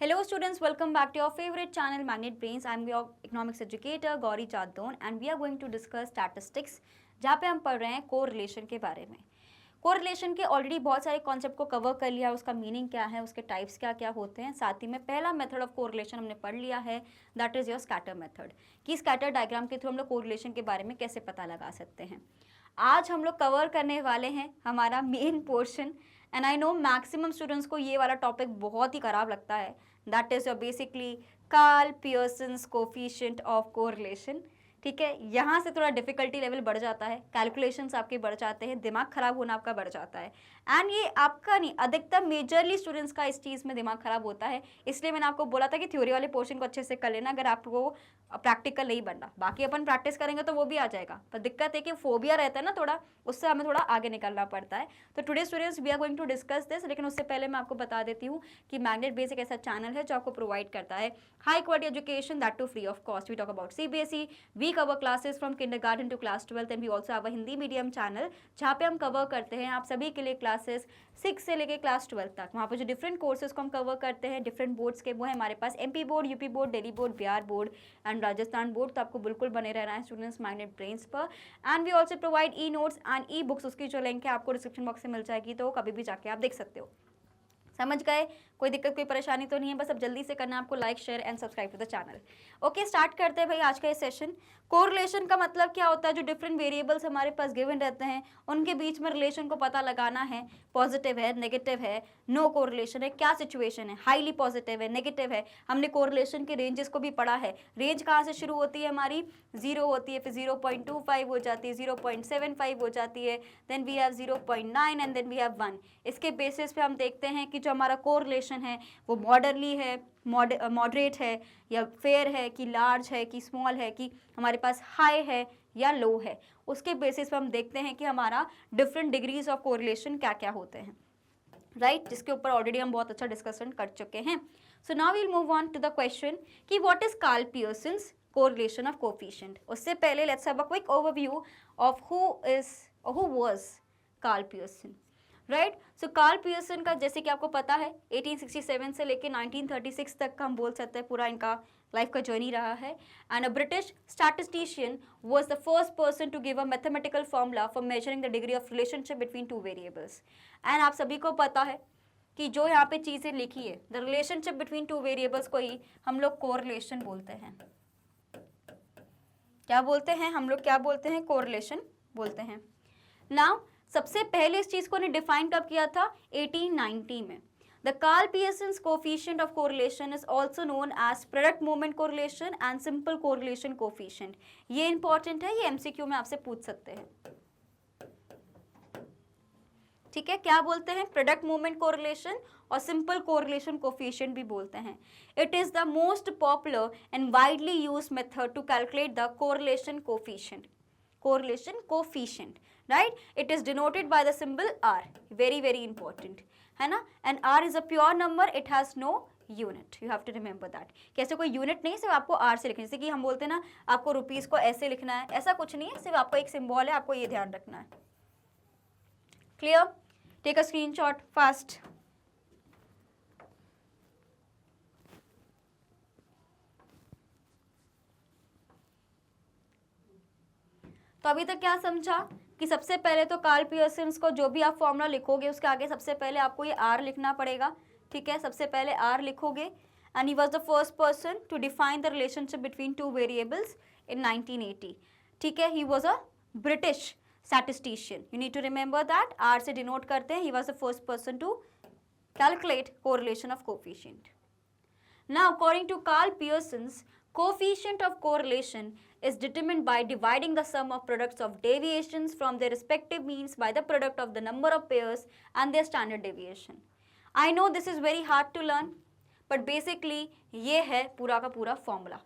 Hello students, welcome back to your favorite channel Magnet Brains. I am your economics educator Gauri Chadon and we are going to discuss statistics जहाँ पे हम पढ़ रहे हैं correlation के बारे में। कोरिलेशन के ऑलरेडी बहुत सारे कॉन्सेप्ट को कवर कर लिया, उसका मीनिंग क्या है, उसके टाइप्स क्या क्या होते हैं। साथ ही में पहला मेथड ऑफ कोरिलेशन हमने पढ़ लिया है, that is your scatter method, कि स्कैटर डायग्राम के थ्रू हम लोग कोरिलेशन के बारे में कैसे पता लगा सकते हैं। आज हम लोग कवर करने वाले हैं हमारा main portion, and I know maximum students को ये वाला टॉपिक बहुत ही खराब लगता है, that is your basically Karl Pearson's coefficient of correlation. ठीक है, यहाँ से थोड़ा डिफिकल्टी लेवल बढ़ जाता है, कैलकुलेशंस आपके बढ़ जाते हैं, दिमाग खराब होना आपका बढ़ जाता है। एंड ये आपका नहीं, अधिकतर मेजरली स्टूडेंट्स का इस चीज़ में दिमाग खराब होता है। इसलिए मैंने आपको बोला था कि थ्योरी वाले पोर्शन को अच्छे से कर लेना, अगर आपको प्रैक्टिकल नहीं बनना। बाकी अपन प्रैक्टिस करेंगे तो वो भी आ जाएगा, पर दिक्कत है कि फोबिया रहता है ना थोड़ा, उससे हमें थोड़ा आगे निकलना पड़ता है। तो today students we are going to discuss this, लेकिन उससे पहले मैं आपको बता देती हूँ कि मैग्नेट बेस एक ऐसा चैनल है जो आपको प्रोवाइड करता है high quality education, that too free of cost. We talk about CBSE, we cover classes from kindergarten to class 12 and we also have a Hindi medium channel जहाँ पे हम कवर करते हैं आप सभी के लिए क्लासेस 6 से लेके क्लास 12 तक। वहाँ पर जो डिफरेंट कोर्सेज को हम कवर करते हैं डिफरेंट बोर्ड्स के, वो है हमारे पास MP board, UP board, Delhi board, Bihar board and Rajasthan board. तो आपको बिल्कुल बने रहना है स्टूडेंट्स मैग्नेट ब्रेन्स पर। And we also provide e notes and e books, उसकी जो लिंक है आपको डिस्क्रिप्शन बॉक्स में मिल जाएगी, तो कभी भी जाके आप देख सकते हो। समझ गए? कोई दिक्कत कोई परेशानी तो नहीं है, बस अब जल्दी से करना है आपको like share and subscribe to the channel. Okay, start करते हैं भाई आज का ये सेशन। कोरिलेशन का मतलब क्या होता है? जो डिफरेंट वेरिएबल्स हमारे पास गिवन रहते हैं उनके बीच में रिलेशन को पता लगाना है। पॉजिटिव है, नेगेटिव है, नो कोरिलेशन है, क्या सिचुएशन है, हाईली पॉजिटिव है, नेगेटिव है। हमने कोरिलेशन के रेंजेस को भी पढ़ा है। रेंज कहाँ से शुरू होती है हमारी? 0 होती है, फिर 0.25 हो जाती है, 0.75 हो जाती है, then we have 0.9 and then we have 1। इसके बेसिस पे हम देखते हैं कि जो हमारा कोरिलेशन है वो मॉडरली है, मॉडरेट है या फेयर है, कि लार्ज है, कि स्मॉल है, कि हमारे पास हाई है या लो है। उसके बेसिस पे हम देखते हैं कि हमारा डिफरेंट डिग्रीज ऑफ कोरिलेशन क्या क्या होते हैं, राइट, जिसके ऊपर ऑलरेडी हम बहुत अच्छा डिस्कशन कर चुके हैं। So now we'll move on to the question कि what is Karl Pearson's correlation of coefficient. उससे पहले let's have a quick overview of who was Karl Pearson, right. So Karl Pearson का जैसे कि आपको पता है 1867 से लेके 1936 तक का हम बोल सकते हैं पूरा इनका लाइफ का जर्नी रहा है। And a British statistician was the first person to give a mathematical formula for measuring the degree of relationship between two variables. And आप सभी को पता है कि जो यहाँ पे चीज़ें लिखी है, the relationship between two variables को ही हम लोग कोरिलेशन बोलते हैं। क्या बोलते हैं हम लोग? क्या बोलते हैं? कोरिलेशन बोलते हैं। नाउ सबसे पहले इस चीज को ने डिफाइन कब किया था? 1890 में। The Karl Pearson's coefficient of correlation is also known as product moment correlation and simple correlation coefficient. ये इंपॉर्टेंट है, ये MCQ में आपसे पूछ सकते हैं। ठीक है, क्या बोलते हैं? प्रोडक्ट मोमेंट कोरिलेशन और सिंपल कोरिलेशन कोफिशिएंट भी बोलते हैं। It is the most popular and widely used method to calculate the correlation coefficient. correlation coefficient, right? It is denoted by the symbol R, very important, है ना? And R is a pure number, it has no unit, you have to remember that। कैसे कोई unit नहीं, सिर्फ आपको R से लिखना है। जैसे कि हम बोलते हैं ना आपको रुपीस को ऐसे लिखना है, ऐसा कुछ नहीं है, सिर्फ आपको एक सिंबल है, आपको ये ध्यान रखना है। Clear? Take a screenshot fast. तो अभी तक क्या समझा कि सबसे पहले तो कार्ल पियर्सन्स को जो भी आप फॉर्मूला लिखोगे उसके आगे सबसे पहले आपको ये R लिखना पड़ेगा। ठीक है, सबसे पहले R लिखोगे। And he was the first person to define the relationship between two variables in 1980। ठीक है, he was a British statistician, you need to remember that. R से डिनोट करते हैं, he was the first person to calculate correlation of coefficient. Now, according to Karl Pearson's, coefficient of correlation is determined by dividing the sum of products of deviations from their respective means by the product of the number of pairs and their standard deviation. I know this is very hard to learn, but basically ये है पूरा का पूरा formula.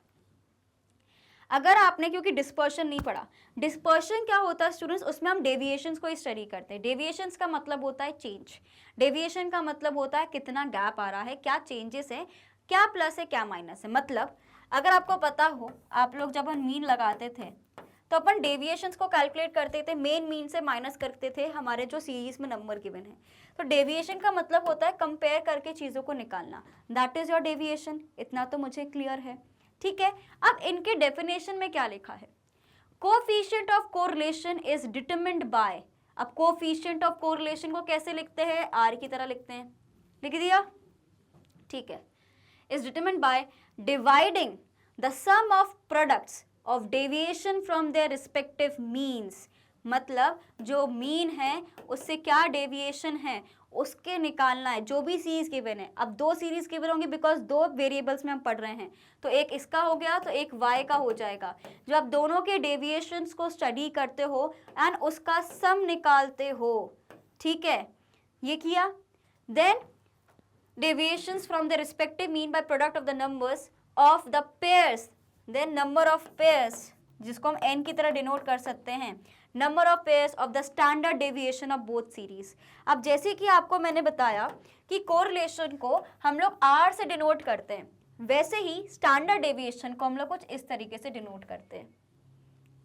अगर आपने, क्योंकि dispersion नहीं पढ़ा, डिस्पर्शन क्या होता है स्टूडेंट्स, उसमें हम डेविएशंस को स्टडी करते हैं। डेविएशंस का मतलब होता है चेंज, डेविएशन का मतलब होता है कितना गैप आ रहा है, क्या चेंजेस है, क्या प्लस है, क्या माइनस है। मतलब अगर आपको पता हो, आप लोग जब हम मीन लगाते थे तो अपन डेविएशंस को कैलकुलेट करते थे, मेन मीन से माइनस करते थे हमारे जो सीरीज में नंबर गिवन है। तो डेविएशन का मतलब होता है कंपेयर करके चीज़ों को निकालना, दैट इज योर डेविएशन। इतना तो मुझे क्लियर है, ठीक है। अब इनके डेफिनेशन में क्या लिखा है, coefficient of correlation is determined bye. अब कोएफिशिएंट ऑफ कोरिलेशन को कैसे लिखते हैं, आर की तरह लिखते हैं, लिख दिया, ठीक है। Is determined by dividing the sum of products of deviation from their respective means. मतलब जो मीन है उससे क्या डेविएशन है उसके निकालना है, जो भी सीरीज गिवन है। अब दो सीरीज गिवन होंगी बिकॉज दो वेरिएबल्स में हम पढ़ रहे हैं, तो एक इसका हो गया तो एक y का हो जाएगा। जब आप दोनों के डेविएशंस को स्टडी करते हो एंड उसका सम निकालते हो, ठीक है, ये किया। Then deviations from the respective mean by product of the numbers of the pairs, then number of pairs जिसको हम n की तरह डिनोट कर सकते हैं, number of pairs of the standard deviation of both series. अब जैसे कि आपको मैंने बताया कि कोरिलेशन को हम लोग r से डिनोट करते हैं, वैसे ही स्टैंडर्ड डेविएशन को हम लोग कुछ इस तरीके से डिनोट करते हैं,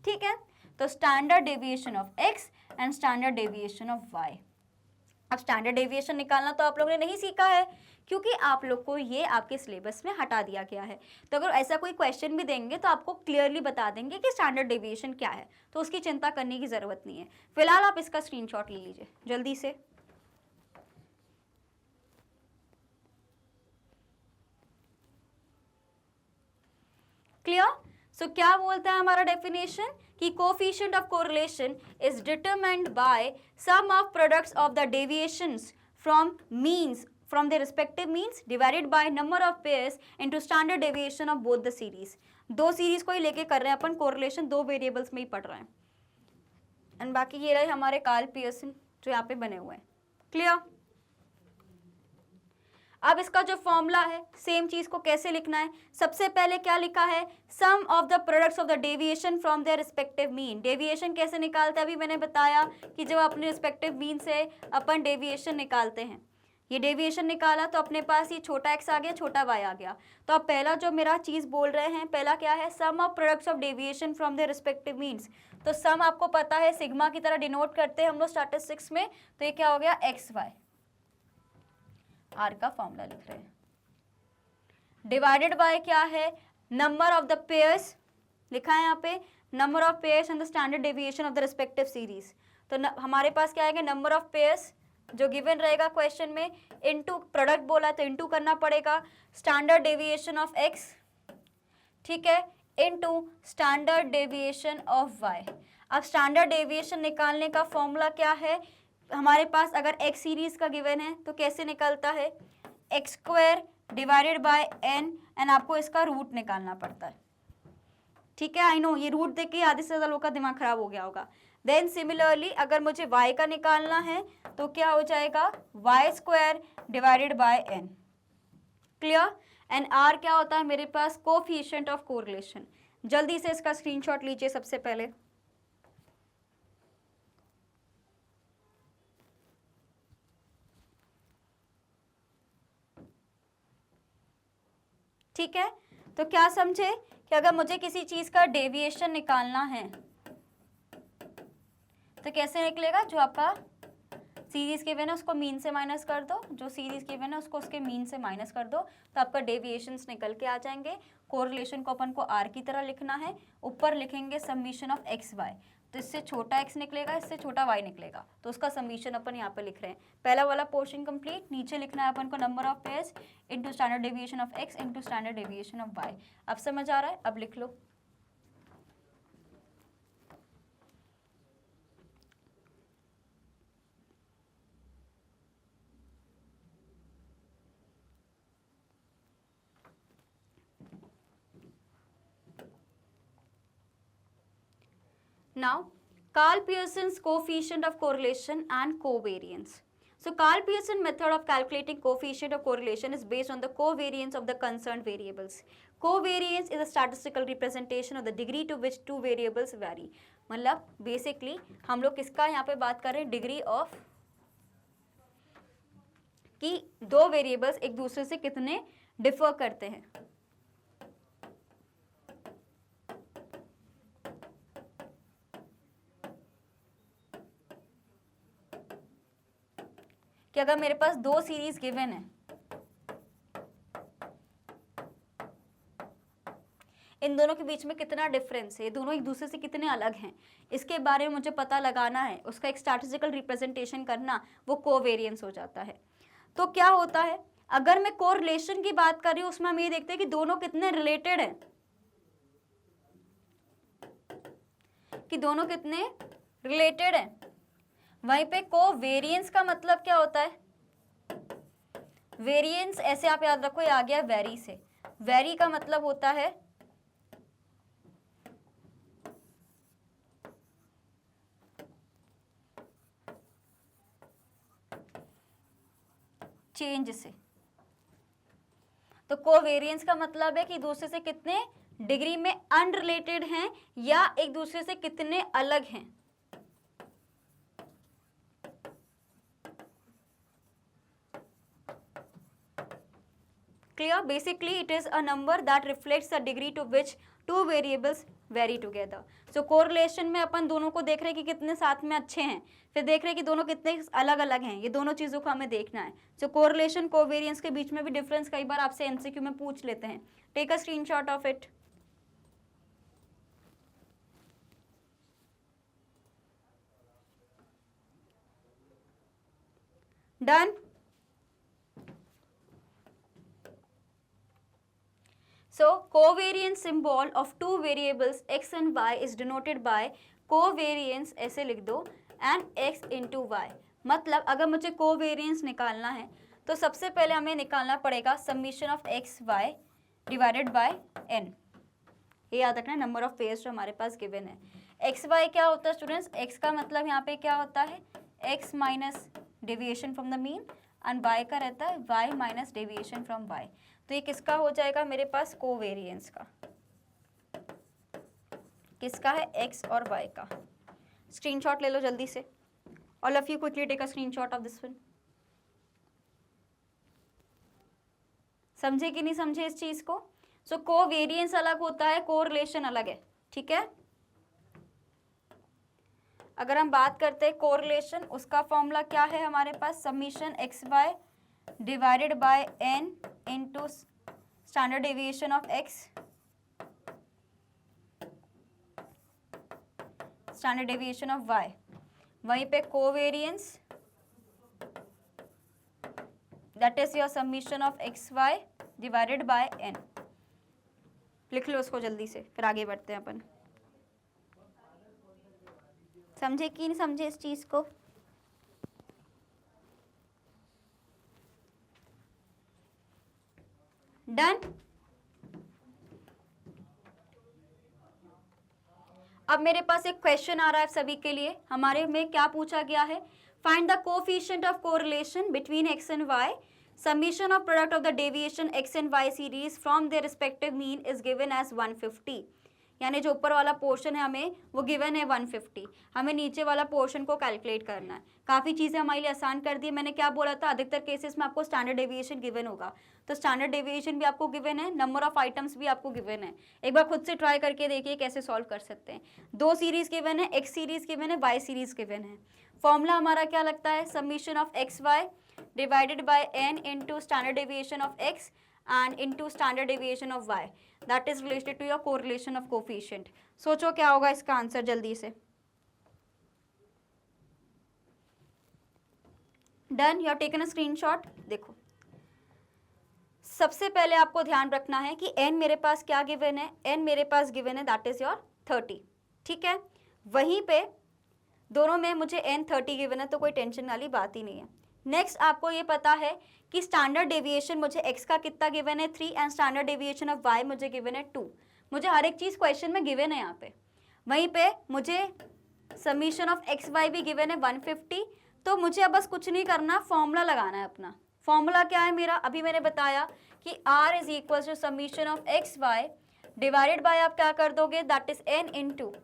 ठीक है। तो standard deviation of x and standard deviation of y। अब स्टैंडर्ड डेविएशन निकालना तो आप लोगों ने नहीं सीखा है क्योंकि आप लोग को ये आपके सिलेबस में हटा दिया गया है। तो अगर ऐसा कोई क्वेश्चन भी देंगे तो आपको क्लियरली बता देंगे कि स्टैंडर्ड डेविएशन क्या है, तो उसकी चिंता करने की ज़रूरत नहीं है। फिलहाल आप इसका स्क्रीनशॉट ले लीजिए जल्दी से। क्लियर? सो क्या बोलता है हमारा डेफिनेशन कि coefficient of correlation is determined by sum of products of the deviations from means from their respective means divided by number of pairs into standard deviation of both the series। दो series को ही लेके कर रहे हैं अपन, correlation दो variables में ही पढ़ रहे हैं। एंड बाकी ये रहे हमारे कार्ल पियर्सन जो यहाँ पे बने हुए हैं, क्लियर। अब इसका जो फॉर्मूला है सेम चीज को कैसे लिखना है, सबसे पहले क्या लिखा है, sum of the products of the deviation from their respective mean. Deviation कैसे निकालते हैं, अभी मैंने बताया कि जब अपने रिस्पेक्टिव मीन से अपन डेविएशन निकालते हैं। ये डेविएशन निकाला तो अपने पास ये छोटा x आ गया, छोटा y आ गया। तो अब पहला जो मेरा चीज़ बोल रहे हैं, पहला क्या है, sum of products of deviation from their respective means. तो सम आपको पता है सिग्मा की तरह डिनोट करते हैं हम लोग स्टैटिस्टिक्स में, तो ये क्या हो गया, एक्स वाई, आर का फॉर्मूला लिख रहे हैं। डिवाइडेड बाय क्या है, नंबर ऑफ द पेयर्स लिखा है यहाँ पे, number of pairs and the standard deviation of the respective series. तो हमारे पास क्या आएगा, नंबर ऑफ पेयर्स जो गिवन रहेगा क्वेश्चन में, इनटू प्रोडक्ट बोला है तो इनटू करना पड़ेगा, स्टैंडर्ड डेविएशन ऑफ x, ठीक है, into standard deviation of y। अब स्टैंडर्ड डेविएशन निकालने का फॉर्मूला क्या है हमारे पास, अगर x सीरीज का गिवन है तो कैसे निकलता है, x square divided by n, and आपको इसका रूट निकालना पड़ता है, ठीक है। आई नो ये रूट देख के आधे से ज़्यादा लोग का दिमाग खराब हो गया होगा। देन सिमिलरली अगर मुझे y का निकालना है तो क्या हो जाएगा, y square divided by n, clear. And r क्या होता है मेरे पास, कोएफिशिएंट ऑफ कोरिलेशन। जल्दी से इसका स्क्रीनशॉट लीजिए सबसे पहले। ठीक है, तो क्या समझे कि अगर मुझे किसी चीज का डेविएशन निकालना है तो कैसे निकलेगा, जो आपका सीरीज गिवन है उसको मीन से माइनस कर दो, जो सीरीज गिवन है उसको उसके मीन से माइनस कर दो, तो आपका डेविएशंस निकल के आ जाएंगे। कोरिलेशन को अपन को आर की तरह लिखना है, ऊपर लिखेंगे समीशन ऑफ एक्स वाई, तो इससे छोटा x निकलेगा, इससे छोटा y निकलेगा, तो उसका समीशन अपन यहाँ पे लिख रहे हैं। पहला वाला पोर्शन कंप्लीट, नीचे लिखना है अपन को number of pairs into standard deviation of x into standard deviation of y। अब समझ आ रहा है, अब लिख लो। Now, Karl Pearson's coefficient of correlation and covariance. So, Karl Pearson method of calculating coefficient of correlation is based on the covariance of the concerned variables. Covariance is a statistical representation of the degree to which two variables vary. मतलब basically हम लोग किसका यहाँ पे बात कर रहे हैं, डिग्री ऑफ कि दो वेरिएबल्स एक दूसरे से कितने डिफर करते हैं। कि अगर मेरे पास दो सीरीज गिवन है, इन दोनों के बीच में कितना डिफरेंस है, दोनों एक दूसरे से कितने अलग हैं, इसके बारे में मुझे पता लगाना है, उसका एक स्टैटिस्टिकल रिप्रेजेंटेशन करना, वो कोवेरिएंस हो जाता है। तो क्या होता है, अगर मैं कोरिलेशन की बात कर रही हूँ उसमें हम ये देखते हैं कि दोनों कितने रिलेटेड हैं, कि दोनों कितने रिलेटेड हैं। वहीं पे कोवेरिएंस का मतलब क्या होता है, वेरिएंस ऐसे आप याद रखो, ये आ गया वेरी से, वेरी का मतलब होता है चेंज से। तो कोवेरिएंस का मतलब है कि दूसरे से कितने डिग्री में अनरिलेटेड हैं या एक दूसरे से कितने अलग हैं। Clear? Basically, it is a number that reflects the degree to which two variables vary together. So correlation में अपन दोनों को देख रहे हैं कि कितने साथ में अच्छे हैं, फिर देख रहे हैं कि दोनों कितने अलग अलग हैं, ये दोनों चीज़ों को हमें देखना है। So correlation कोवेरिएंस के बीच में भी डिफरेंस कई बार आपसे एमसीक्यू में पूछ लेते हैं। Take a screenshot of it. Done. So covariance symbol of two variables x and y is denoted by covariance, ऐसे लिख दो, and x into y। मतलब अगर मुझे covariance निकालना है तो सबसे पहले हमें निकालना पड़ेगा summation of x y divided by n। ये याद रखना, नंबर ऑफ पेयर्स जो हमारे पास गिवन है। एक्स वाई क्या होता है स्टूडेंट्स, एक्स का मतलब यहाँ पे क्या होता है, x minus deviation from the mean, and y का रहता है y minus deviation from y. तो ये किसका हो जाएगा मेरे पास, कोवेरिएंस का। किसका है, एक्स और वाई का। स्क्रीनशॉट ले लो जल्दी से, all of you quickly take a screenshot of this one. समझे कि नहीं समझे इस चीज को। सो कोवेरिएंस अलग होता है, कोरिलेशन अलग है, ठीक है। अगर हम बात करते हैं कोरिलेशन, उसका फॉर्मूला क्या है हमारे पास, summation x y divided by n into standard deviation of x, standard deviation of y। वहीं पे covariance that is your summation of x y divided by n। लिख लो उसको जल्दी से, फिर आगे बढ़ते हैं अपन। समझे कि नहीं समझे इस चीज को। डन। अब मेरे पास एक क्वेश्चन आ रहा है सभी के लिए, हमारे में क्या पूछा गया है, find the coefficient of correlation between x and y, summation of product of the deviation x and y series from their respective mean is given as 150। यानी जो ऊपर वाला पोर्शन है हमें वो गिवन है 150, हमें नीचे वाला पोर्शन को कैलकुलेट करना है। काफ़ी चीज़ें हमारे लिए आसान कर दी है। मैंने क्या बोला था, अधिकतर केसेस में आपको स्टैंडर्ड डेविएशन गिवन होगा, तो स्टैंडर्ड डेविएशन भी आपको गिवन है, नंबर ऑफ आइटम्स भी आपको गिवन है। एक बार खुद से ट्राई करके देखिए कैसे सॉल्व कर सकते हैं। दो सीरीज गिवन है, एक्स सीरीज गिवन है, वाई सीरीज गिवन है। फॉर्मूला हमारा क्या लगता है, summation of x y divided by n into standard deviation of x and into standard deviation of y, that is related to your correlation of coefficient। सोचो क्या होगा इसका आंसर जल्दी से। Done, you are taken a screenshot. देखो सबसे पहले आपको ध्यान रखना है कि n मेरे पास क्या गिवन है, n मेरे पास गिवन है दैट इज योर 30, ठीक है। वहीं पे दोनों में मुझे n 30 गिवन है, तो कोई टेंशन वाली बात ही नहीं है। नेक्स्ट आपको ये पता है कि स्टैंडर्ड डेविएशन मुझे x का कितना गिवन है 3 and standard deviation of y मुझे गिवन है 2। मुझे हर एक चीज़ क्वेश्चन में गिवन है यहाँ पे। वहीं पे मुझे समीशन ऑफ एक्स वाई भी गिवन है 150। तो मुझे अब बस कुछ नहीं करना, फॉर्मूला लगाना है अपना। फॉर्मूला क्या है मेरा, अभी मैंने बताया कि r is equal to summation of x y divided by आप क्या कर दोगे, that is n into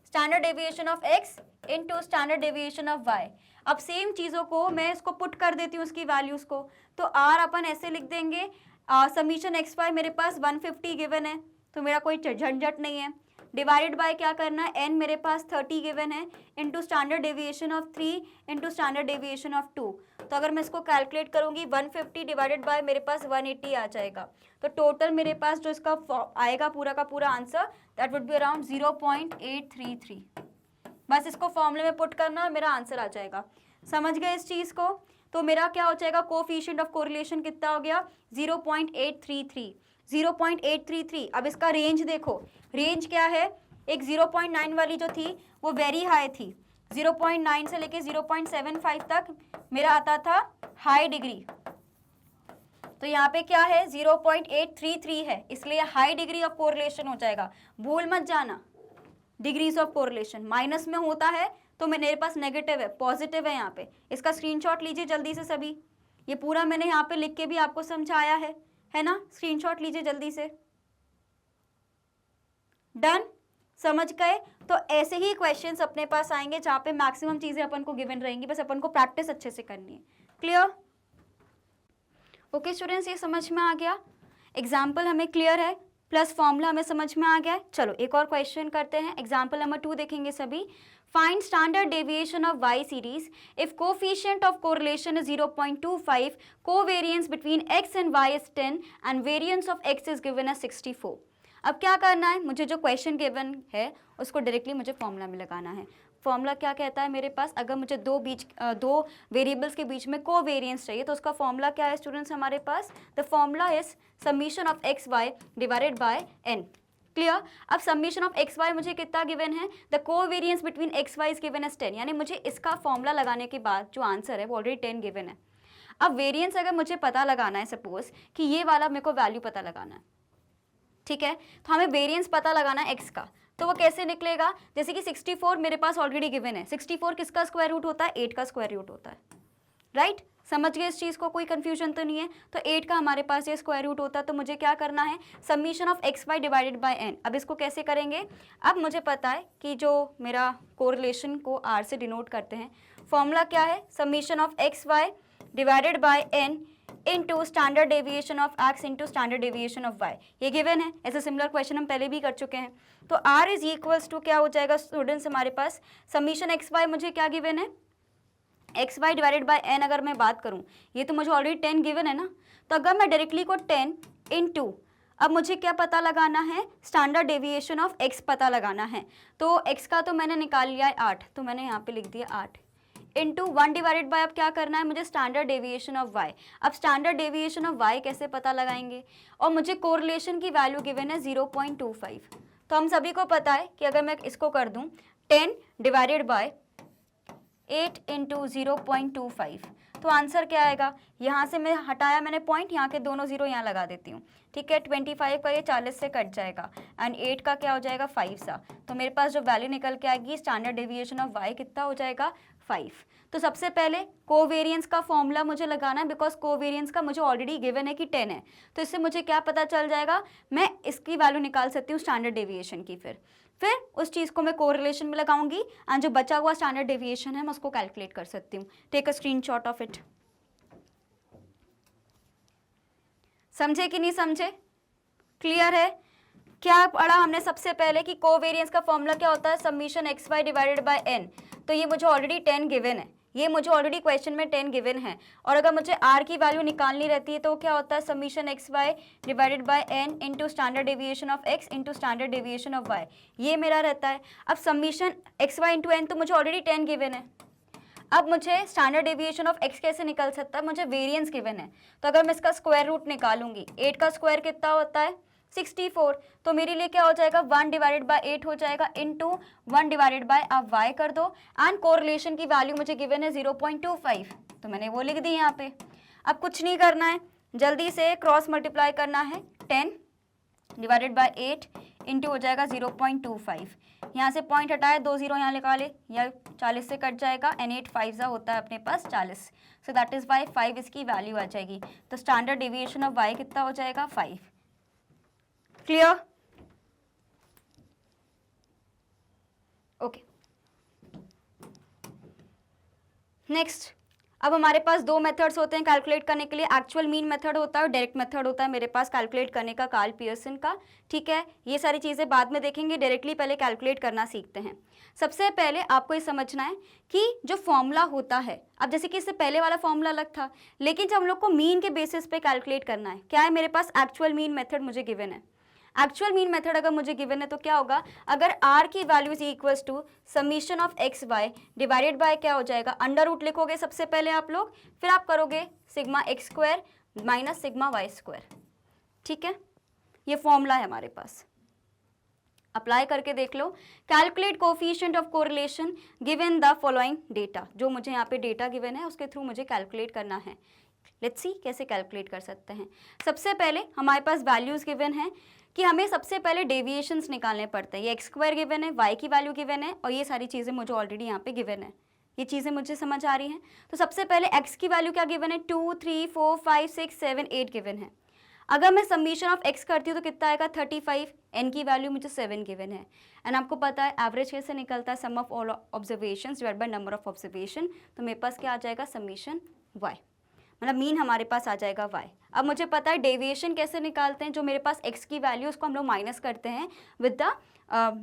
standard deviation of x into standard deviation of y। अब सेम चीज़ों को मैं इसको पुट कर देती हूँ उसकी वैल्यूज़ को, तो r अपन ऐसे लिख देंगे, समीशन एक्स वाई मेरे पास 150 गिवन है, तो मेरा कोई झंझट नहीं है। डिवाइडेड बाय क्या करना है, n मेरे पास 30 गिवन है, into standard deviation of 3 into standard deviation of 2। तो अगर मैं इसको कैलकुलेट करूंगी 150 डिवाइडेड बाय मेरे पास 180 आ जाएगा। तो टोटल मेरे पास जो इसका आएगा पूरा का पूरा answer that would be around 0.833। बस इसको फॉर्मूले में पुट करना और मेरा आंसर आ जाएगा। समझ गए इस चीज़ को? तो मेरा क्या हो जाएगा, कोफिशिएंट ऑफ कोरिलेशन कितना हो गया 0.833। 0.833। अब इसका रेंज देखो, रेंज क्या है, एक 0.9 वाली जो थी वो वेरी हाई थी, 0.9 से लेके 0.75 तक मेरा आता था हाई डिग्री। तो यहाँ पे क्या है 0.833 है, इसलिए हाई डिग्री ऑफ कोरिलेशन हो जाएगा। भूल मत जाना डिग्रीज ऑफ कोरिलेशन माइनस में होता है तो मेरे पास नेगेटिव है, पॉजिटिव है यहाँ पे। इसका स्क्रीनशॉट लीजिए जल्दी से सभी, ये पूरा मैंने यहाँ पे लिख के भी आपको समझाया है ना, स्क्रीनशॉट लीजिए जल्दी से। डन, समझ गए? तो ऐसे ही क्वेश्चंस अपने पास आएंगे जहाँ पे मैक्सिमम चीजें अपन को गिवन रहेंगी, बस अपन को प्रैक्टिस अच्छे से करनी है। क्लियर? ओके स्टूडेंट्स, ये समझ में आ गया, एग्जाम्पल हमें क्लियर है, प्लस फॉर्मूला हमें समझ में आ गया है। चलो एक और क्वेश्चन करते हैं, एग्जाम्पल नंबर 2 देखेंगे सभी। Find standard deviation of Y series if coefficient of correlation is 0.25, covariance between X and Y is 10 and variance of X is given as 64। अब क्या करना है, मुझे जो क्वेश्चन गिवन है उसको डायरेक्टली मुझे फॉर्मूला में लगाना है। फॉर्मूला क्या कहता है मेरे पास, अगर मुझे दो वेरिएबल्स के बीच में कोवेरिएंस चाहिए तो उसका फॉर्मूला क्या है स्टूडेंट्स हमारे पास, the formula is summation of x y divided by n. Clear? अब समीशन ऑफ एक्स वाई मुझे कितना गिवन है, the covariance between x y is given as 10, यानी मुझे इसका फॉर्मूला लगाने के बाद जो आंसर है वो ऑलरेडी 10 गिवन है। अब वेरिएंस अगर मुझे पता लगाना है, सपोज कि ये वाला मेरे को वैल्यू पता लगाना है, ठीक है, तो हमें वेरिएंस पता लगाना है एक्स का, तो वो कैसे निकलेगा, जैसे कि 64 मेरे पास ऑलरेडी गिवन है, 64 किसका स्क्वायर रूट होता है, 8 का स्क्वायर रूट होता है, राइट? समझ गए इस चीज़ को, कोई कंफ्यूजन तो नहीं है? तो 8 का हमारे पास ये स्क्वायर रूट होता है, तो मुझे क्या करना है, summation of x y divided by n. अब इसको कैसे करेंगे, अब मुझे पता है कि जो मेरा कोरिलेशन को आर से डिनोट करते हैं, फॉर्मूला क्या है, summation of x y divided by n into standard deviation of x into standard deviation of y, ये गिवन है। ऐसे सिमिलर क्वेश्चन हम पहले भी कर चुके हैं। तो आर इज इक्वल्स टू क्या हो जाएगा स्टूडेंट्स हमारे पास, समीशन एक्स वाई मुझे क्या गिवन है, x y divided by n. अगर मैं बात करूं, ये तो मुझे ऑलरेडी 10 गिवन है ना, तो अगर मैं डायरेक्टली को 10 इंटू, अब मुझे क्या पता लगाना है, स्टैंडर्ड डेविएशन ऑफ एक्स पता लगाना है। तो एक्स का तो मैंने निकाल लिया है 8, तो मैंने यहाँ पे लिख दिया 8 इंटू 1 डिवाइडेड बाय, अब क्या करना है मुझे, स्टैंडर्ड डेविएशन ऑफ वाई। अब स्टैंडर्ड डेविएशन ऑफ वाई कैसे पता लगाएंगे, और मुझे कोरिलेशन की वैल्यू गिवन है 0.25। तो हम सभी को पता है कि अगर मैं इसको कर दूं 10 डिवाइडेड बाय 8 इंटू 0.25, तो आंसर क्या आएगा, यहाँ से मैं हटाया मैंने पॉइंट, यहाँ के दोनों जीरो यहाँ लगा देती हूँ, ठीक है। 25 का ये 40 से कट जाएगा एंड 8 का क्या हो जाएगा 5 सा, तो मेरे पास जो वैल्यू निकल के आएगी स्टैंडर्ड डेविएशन ऑफ वाई कितना हो जाएगा 5। तो सबसे पहले कोवेरिएंस का फॉर्मूला मुझे लगाना है, बिकॉज कोवेरिएंस का मुझे ऑलरेडी गिवन है कि 10 है, तो इससे मुझे क्या पता चल जाएगा, मैं इसकी वैल्यू निकाल सकती हूँ स्टैंडर्ड डेविएशन की। फिर उस चीज़ को मैं कोरिलेशन में लगाऊंगी एंड जो बचा हुआ स्टैंडर्ड डेविएशन है मैं उसको कैलकुलेट कर सकती हूँ। Take a screenshot of it. समझे कि नहीं समझे? क्लियर है? क्या पढ़ा हमने सबसे पहले कि कोवेरिएंस का फॉर्मूला क्या होता है, summation x y divided by n. तो ये मुझे ऑलरेडी 10 गिवन है, ये मुझे ऑलरेडी क्वेश्चन में 10 गिवन है, और अगर मुझे आर की वैल्यू निकालनी रहती है तो क्या होता है, summation x y divided by n into standard deviation of x into standard deviation of y, ये मेरा रहता है। अब summation x y into n तो मुझे ऑलरेडी 10 गिवन है, अब मुझे स्टैंडर्ड डेविएशन ऑफ एक्स कैसे निकल सकता है, मुझे वेरिएंस गिवन है, तो अगर मैं इसका स्क्वायर रूट निकालूंगी, 8 का स्क्वायर कितना होता है 64, तो मेरे लिए क्या हो जाएगा 1 डिवाइडेड बाय 8 हो जाएगा इंटू 1 डिवाइडेड बाय, आप y कर दो एंड कोरिलेशन की वैल्यू मुझे गिवन है 0.25, तो मैंने वो लिख दी यहाँ पे। अब कुछ नहीं करना है, जल्दी से क्रॉस मल्टीप्लाई करना है, 10 डिवाइडेड बाय 8 इंटू हो जाएगा 0.25, यहाँ से पॉइंट हटाए, 2 जीरो यहाँ निकाले, या 40 से कट जाएगा एंड 8 5 सा होता है अपने पास 40, सो दैट इज़ वाई 5 इसकी वैल्यू आ जाएगी। तो स्टैंडर्ड डेविएशन ऑफ y कितना हो जाएगा 5। क्लियर? ओके, नेक्स्ट अब हमारे पास दो मेथड्स होते हैं कैलकुलेट करने के लिए, एक्चुअल मीन मेथड होता है और डायरेक्ट मेथड होता है मेरे पास कैलकुलेट करने का कार्ल पियर्सन का। ठीक है, ये सारी चीज़ें बाद में देखेंगे, डायरेक्टली पहले कैलकुलेट करना सीखते हैं। सबसे पहले आपको ये समझना है कि जो फॉर्मूला होता है, अब जैसे कि इससे पहले वाला फॉर्मूला अलग था, लेकिन जब हम लोग को मीन के बेसिस पे कैलकुलेट करना है, क्या है मेरे पास एक्चुअल मीन मेथड मुझे गिवन है। एक्चुअल मीन मेथड अगर मुझे गिवन है तो क्या होगा, अगर r की value is equals to summation of x y divided by क्या हो जाएगा, अंडर रूट लिखोगे सबसे पहले आप लोग, फिर आप करोगे sigma x square minus sigma y square. ठीक है, ये फॉर्मूला है हमारे पास, अप्लाई करके देख लो। Calculate coefficient of correlation given the following data, जो मुझे यहाँ पे डेटा गिवन है उसके थ्रू मुझे कैलकुलेट करना है। लेट्स सी कैसे कैलकुलेट कर सकते हैं। सबसे पहले हमारे पास वैल्यूज गिवन है कि हमें सबसे पहले डेविएशंस निकालने पड़ते हैं। ये एक्स स्क्वायर गिवन है, वाई की वैल्यू गिवन है और ये सारी चीज़ें मुझे ऑलरेडी यहाँ पे गिवन है, ये चीज़ें मुझे समझ आ रही हैं। तो सबसे पहले एक्स की वैल्यू क्या गिवन है, 2 3 4 5 6 7 8 गिवन है। अगर मैं समीशन ऑफ एक्स करती हूँ तो कितना आएगा 35, एन की वैल्यू मुझे 7 गिवन है। एंड आपको पता है एवरेज कैसे निकलता है, sum of all observations divide by number of observation. तो मेरे पास क्या आ जाएगा, समीशन वाई, मतलब मीन हमारे पास आ जाएगा y। अब मुझे पता है डेविएशन कैसे निकालते हैं, जो मेरे पास x की वैल्यू उसको हम लोग माइनस करते हैं विद द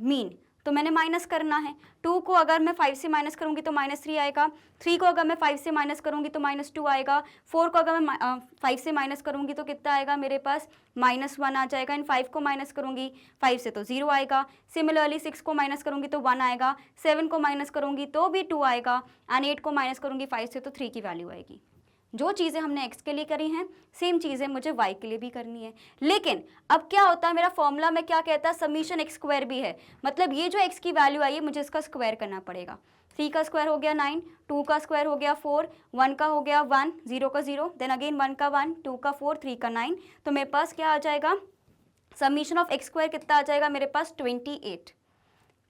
मीन। तो मैंने माइनस करना है, 2 को अगर मैं 5 से माइनस करूंगी तो -3 आएगा, 3 को अगर मैं 5 से माइनस करूंगी तो -2 आएगा, 4 को अगर मैं 5 से माइनस करूंगी तो कितना आएगा मेरे पास -1 आ जाएगा। एंड 5 को माइनस करूंगी 5 से तो 0 आएगा। सिमिलरली 6 को माइनस करूंगी तो 1 आएगा, 7 को माइनस करूंगी तो भी 2 आएगा, एंड 8 को माइनस करूंगी 5 से तो 3 की वैल्यू आएगी। जो चीज़ें हमने x के लिए करी हैं सेम चीज़ें मुझे y के लिए भी करनी है। लेकिन अब क्या होता है, मेरा फॉर्मूला में क्या कहता है, समीशन एक्स स्क्वायर भी है, मतलब ये जो x की वैल्यू आई है मुझे इसका स्क्वायर करना पड़ेगा। 3 का स्क्वायर हो गया 9, 2 का स्क्वायर हो गया 4, 1 का हो गया 1, 0 का 0, देन अगेन 1 का 1, 2 का 4, 3 का 9। तो मेरे पास क्या आ जाएगा, समीशन ऑफ एक्स स्क्वायर कितना आ जाएगा मेरे पास 28।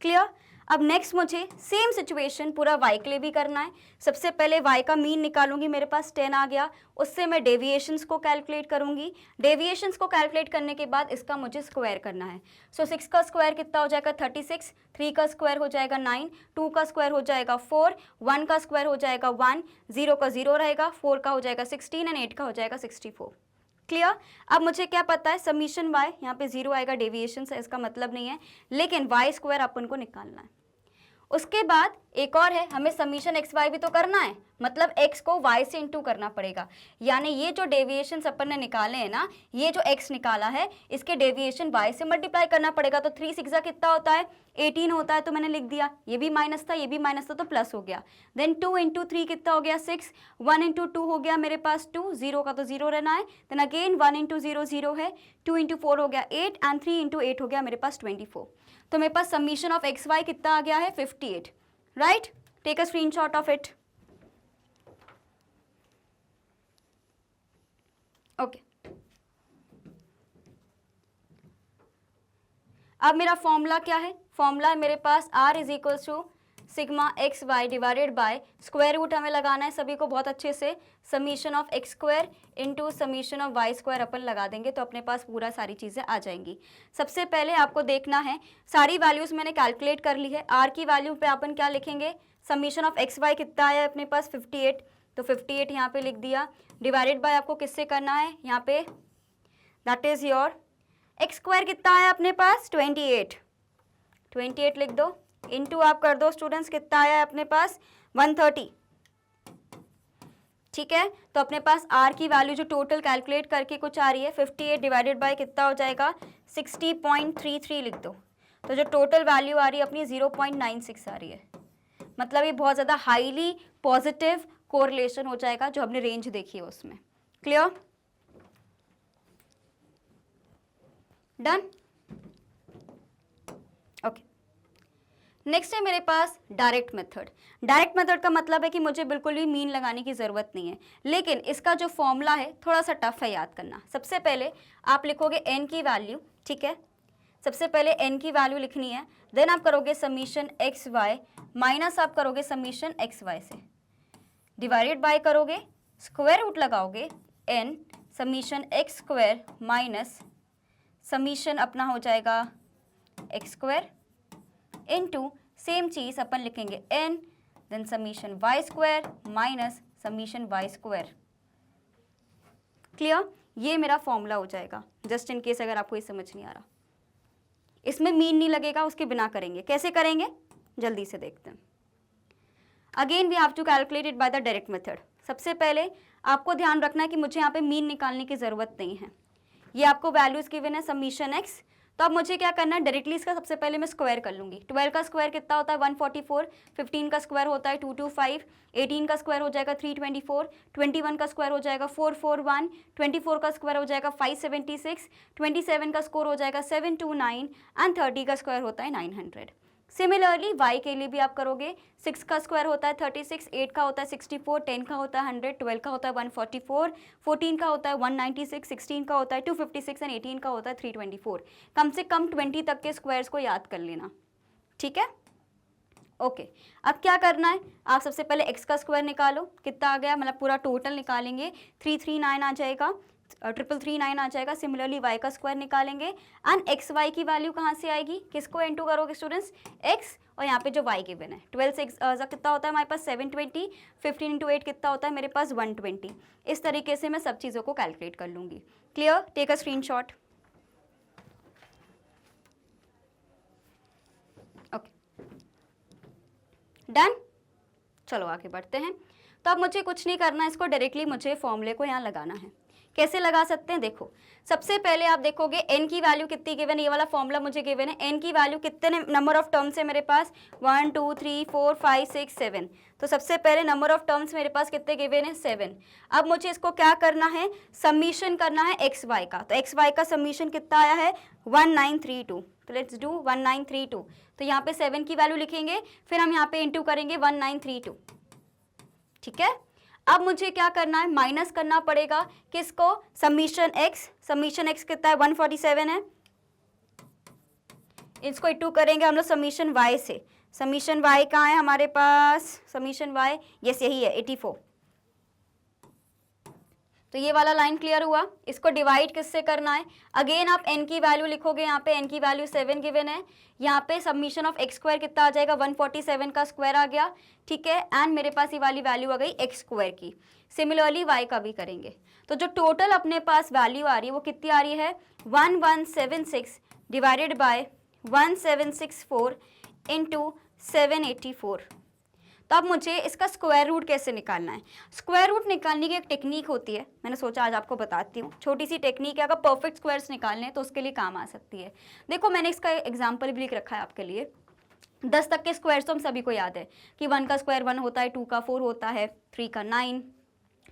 क्लियर। अब नेक्स्ट मुझे सेम सिचुएशन पूरा y के लिए भी करना है। सबसे पहले y का मीन निकालूंगी, मेरे पास 10 आ गया, उससे मैं डेविएशंस को कैलकुलेट करूंगी। डेविएशंस को कैलकुलेट करने के बाद इसका मुझे स्क्वायर करना है। सो 6 का स्क्वायर कितना हो जाएगा 36, 3 का स्क्वायर हो जाएगा 9, 2 का स्क्वायर हो जाएगा 4, 1 का स्क्वायर हो जाएगा 1, 0 का 0 रहेगा, 4 का हो जाएगा 16 एंड 8 का हो जाएगा 64। क्लियर। अब मुझे क्या पता है, समीशन y, यहाँ पे 0 आएगा, डेविएशन से इसका मतलब नहीं है, लेकिन y स्क्वायर अपन को निकालना है। उसके बाद एक और है, हमें समीशन एक्स वाई भी तो करना है, मतलब x को y से इंटू करना पड़ेगा। यानी ये जो डेविएशन अपन ने निकाले हैं ना, ये जो x निकाला है इसके डेविएशन y से मल्टीप्लाई करना पड़ेगा। तो 3 6 कितना होता है 18 होता है, तो मैंने लिख दिया, ये भी माइनस था ये भी माइनस था तो प्लस हो गया। देन 2 इंटू 3 कितना हो गया 6, 1 इंटू 2 हो गया मेरे पास 2, 0 का तो 0 रहना है। देन अगेन 1 इंटू 0 0 है, 2 इंटू 4 हो गया 8 एंड 3 इंटू 8 हो गया मेरे पास 24। तो मेरे पास समीशन ऑफ एक्स वाई कितना आ गया है 58। Right, take a screenshot of it. Okay, अब मेरा फॉर्मूला क्या है, फॉर्मूला है मेरे पास r is equal to sigma x y divided by square root हमें लगाना है सभी को बहुत अच्छे से, summation of x square into summation of y square अपन लगा देंगे तो अपने पास पूरा सारी चीज़ें आ जाएंगी। सबसे पहले आपको देखना है, सारी वैल्यूज़ मैंने कैलकुलेट कर ली है। r की वैल्यू पे अपन क्या लिखेंगे, समीशन ऑफ एक्स वाई कितना आया अपने पास 58, तो 58 यहाँ पे लिख दिया, डिवाइडेड बाय आपको किससे करना है यहाँ पे, that is your x square कितना आया अपने पास 28, 28 लिख दो, इनटू आप कर दो स्टूडेंट्स कितना आया है अपने पास 130। ठीक है, तो अपने पास r की वैल्यू जो टोटल कैलकुलेट करके कुछ आ रही है 58 डिवाइडेड बाय कितना हो जाएगा 60.33 लिख दो। तो जो टोटल वैल्यू आ रही है अपनी 0.96 आ रही है, मतलब ये बहुत ज़्यादा हाईली पॉजिटिव कोरिलेशन हो जाएगा जो हमने रेंज देखी है उसमें। Clear, done. ओके, नेक्स्ट है मेरे पास डायरेक्ट मेथड। डायरेक्ट मेथड का मतलब है कि मुझे बिल्कुल भी मीन लगाने की ज़रूरत नहीं है, लेकिन इसका जो फॉर्मूला है थोड़ा सा टफ है याद करना। सबसे पहले आप लिखोगे n की वैल्यू, ठीक है, सबसे पहले n की वैल्यू लिखनी है, देन आप करोगे समीशन एक्स वाई माइनस आप करोगे समीशन एक्स वाई से, डिवाइडेड बाय करोगे स्क्वायर रूट लगाओगे n summation x square minus summation अपना हो जाएगा एक्स स्क्वायर इनटू सेम चीज़ अपन लिखेंगे n then summation y square minus summation y square. Clear? ये मेरा फॉर्मूला हो जाएगा, जस्ट इन केस अगर आपको ये समझ नहीं आ रहा। इसमें मीन नहीं लगेगा, उसके बिना करेंगे। कैसे करेंगे जल्दी से देखते हैं। Again we have to calculate it by the direct method. सबसे पहले आपको ध्यान रखना है कि मुझे यहाँ पे मीन निकालने की जरूरत नहीं है। ये आपको वैल्यूज गिवन है समीशन एक्स, तो अब मुझे क्या करना है, डायरेक्टली इसका सबसे पहले मैं स्क्वायर कर लूंगी। 12 का स्क्वायर कितना होता है 144, 15 का स्क्वायर होता है 225, 18 का स्क्वायर हो जाएगा 324, 21 का स्क्वायर हो जाएगा 441, 24 का स्क्वायर हो जाएगा 576, 27 का स्कोर हो जाएगा 729 एंड 30 का स्क्वायर होता है 900। सिमिलरली y के लिए भी आप करोगे, 6 का स्क्वायर होता है 36, 8 का होता है 64, 10 का होता है 100, 12 का होता है 144, 14 का होता है 196, 16 का होता है 256 एंड 18 का होता है 324। कम से कम 20 तक के स्क्वायर्स को याद कर लेना, ठीक है? ओके अब क्या करना है, आप सबसे पहले x का स्क्वायर निकालो, कितना आ गया, मतलब पूरा टोटल निकालेंगे, 339 आ जाएगा, 339 आ जाएगा। सिमिलरली y का स्क्वायर निकालेंगे एंड एक्स वाई की वैल्यू कहाँ से आएगी, किसको इनटू करोगे स्टूडेंट्स, x, और यहाँ पे जो y गिवन है 12 से कितना होता है हमारे पास 720, 15 इंटू 8 कितना होता है मेरे पास 120। इस तरीके से मैं सब चीज़ों को कैलकुलेट कर लूँगी। Clear? Take a screenshot. Okay done. चलो आगे बढ़ते हैं। तो अब मुझे कुछ नहीं करना, इसको डायरेक्टली मुझे फॉर्मूले को यहाँ लगाना है। कैसे लगा सकते हैं, देखो सबसे पहले आप देखोगे n की वैल्यू कितनी गिवन है, ये वाला फॉर्मूला मुझे गिवन है। n की वैल्यू कितने नंबर ऑफ टर्म्स है मेरे पास, 1 2 3 4 5 6 7। तो सबसे पहले नंबर ऑफ टर्म्स मेरे पास कितने गिवन है 7। अब मुझे इसको क्या करना है, सबमिशन करना है एक्स वाई का। तो एक्स वाई का सबमिशन कितना आया है 1932। तो लेट्स डू 1932। तो यहाँ पे 7 की वैल्यू लिखेंगे, फिर हम यहाँ पे इंटू करेंगे 1932, ठीक है? अब मुझे क्या करना है, माइनस करना पड़ेगा किसको, सबमिशन एक्स। सबमिशन एक्स कितना है 147 है, इसको इंटू करेंगे हम लोग सबमिशन वाई से। सबमिशन वाई कहाँ है हमारे पास, सबमिशन वाई यस यही है 84। तो ये वाला लाइन क्लियर हुआ। इसको डिवाइड किससे करना है, अगेन आप n की वैल्यू लिखोगे, यहाँ पे n की वैल्यू 7 गिवन है, यहाँ पे सबमिशन ऑफ एक्स स्क्वायर कितना आ जाएगा 147 का स्क्वायर आ गया, ठीक है? एंड मेरे पास ये वाली वैल्यू आ गई एक्स स्क्वायर की। सिमिलरली y का भी करेंगे, तो जो टोटल अपने पास वैल्यू आ रही है वो कितनी आ रही है 1176 डिवाइडेड बाय 1764 इंटू 784। तो अब मुझे इसका स्क्वायर रूट कैसे निकालना है। स्क्वायर रूट निकालने की एक टेक्निक होती है, मैंने सोचा आज आपको बताती हूँ। छोटी सी टेक्निक है, अगर परफेक्ट स्क्वायर्स निकालने हैं तो उसके लिए काम आ सकती है। देखो मैंने इसका एग्जाम्पल भी लिख रखा है आपके लिए। 10 तक के स्क्वायर्स तो हम सभी को याद है कि 1 का स्क्वायर 1 होता है, 2 का 4 होता है, 3 का 9,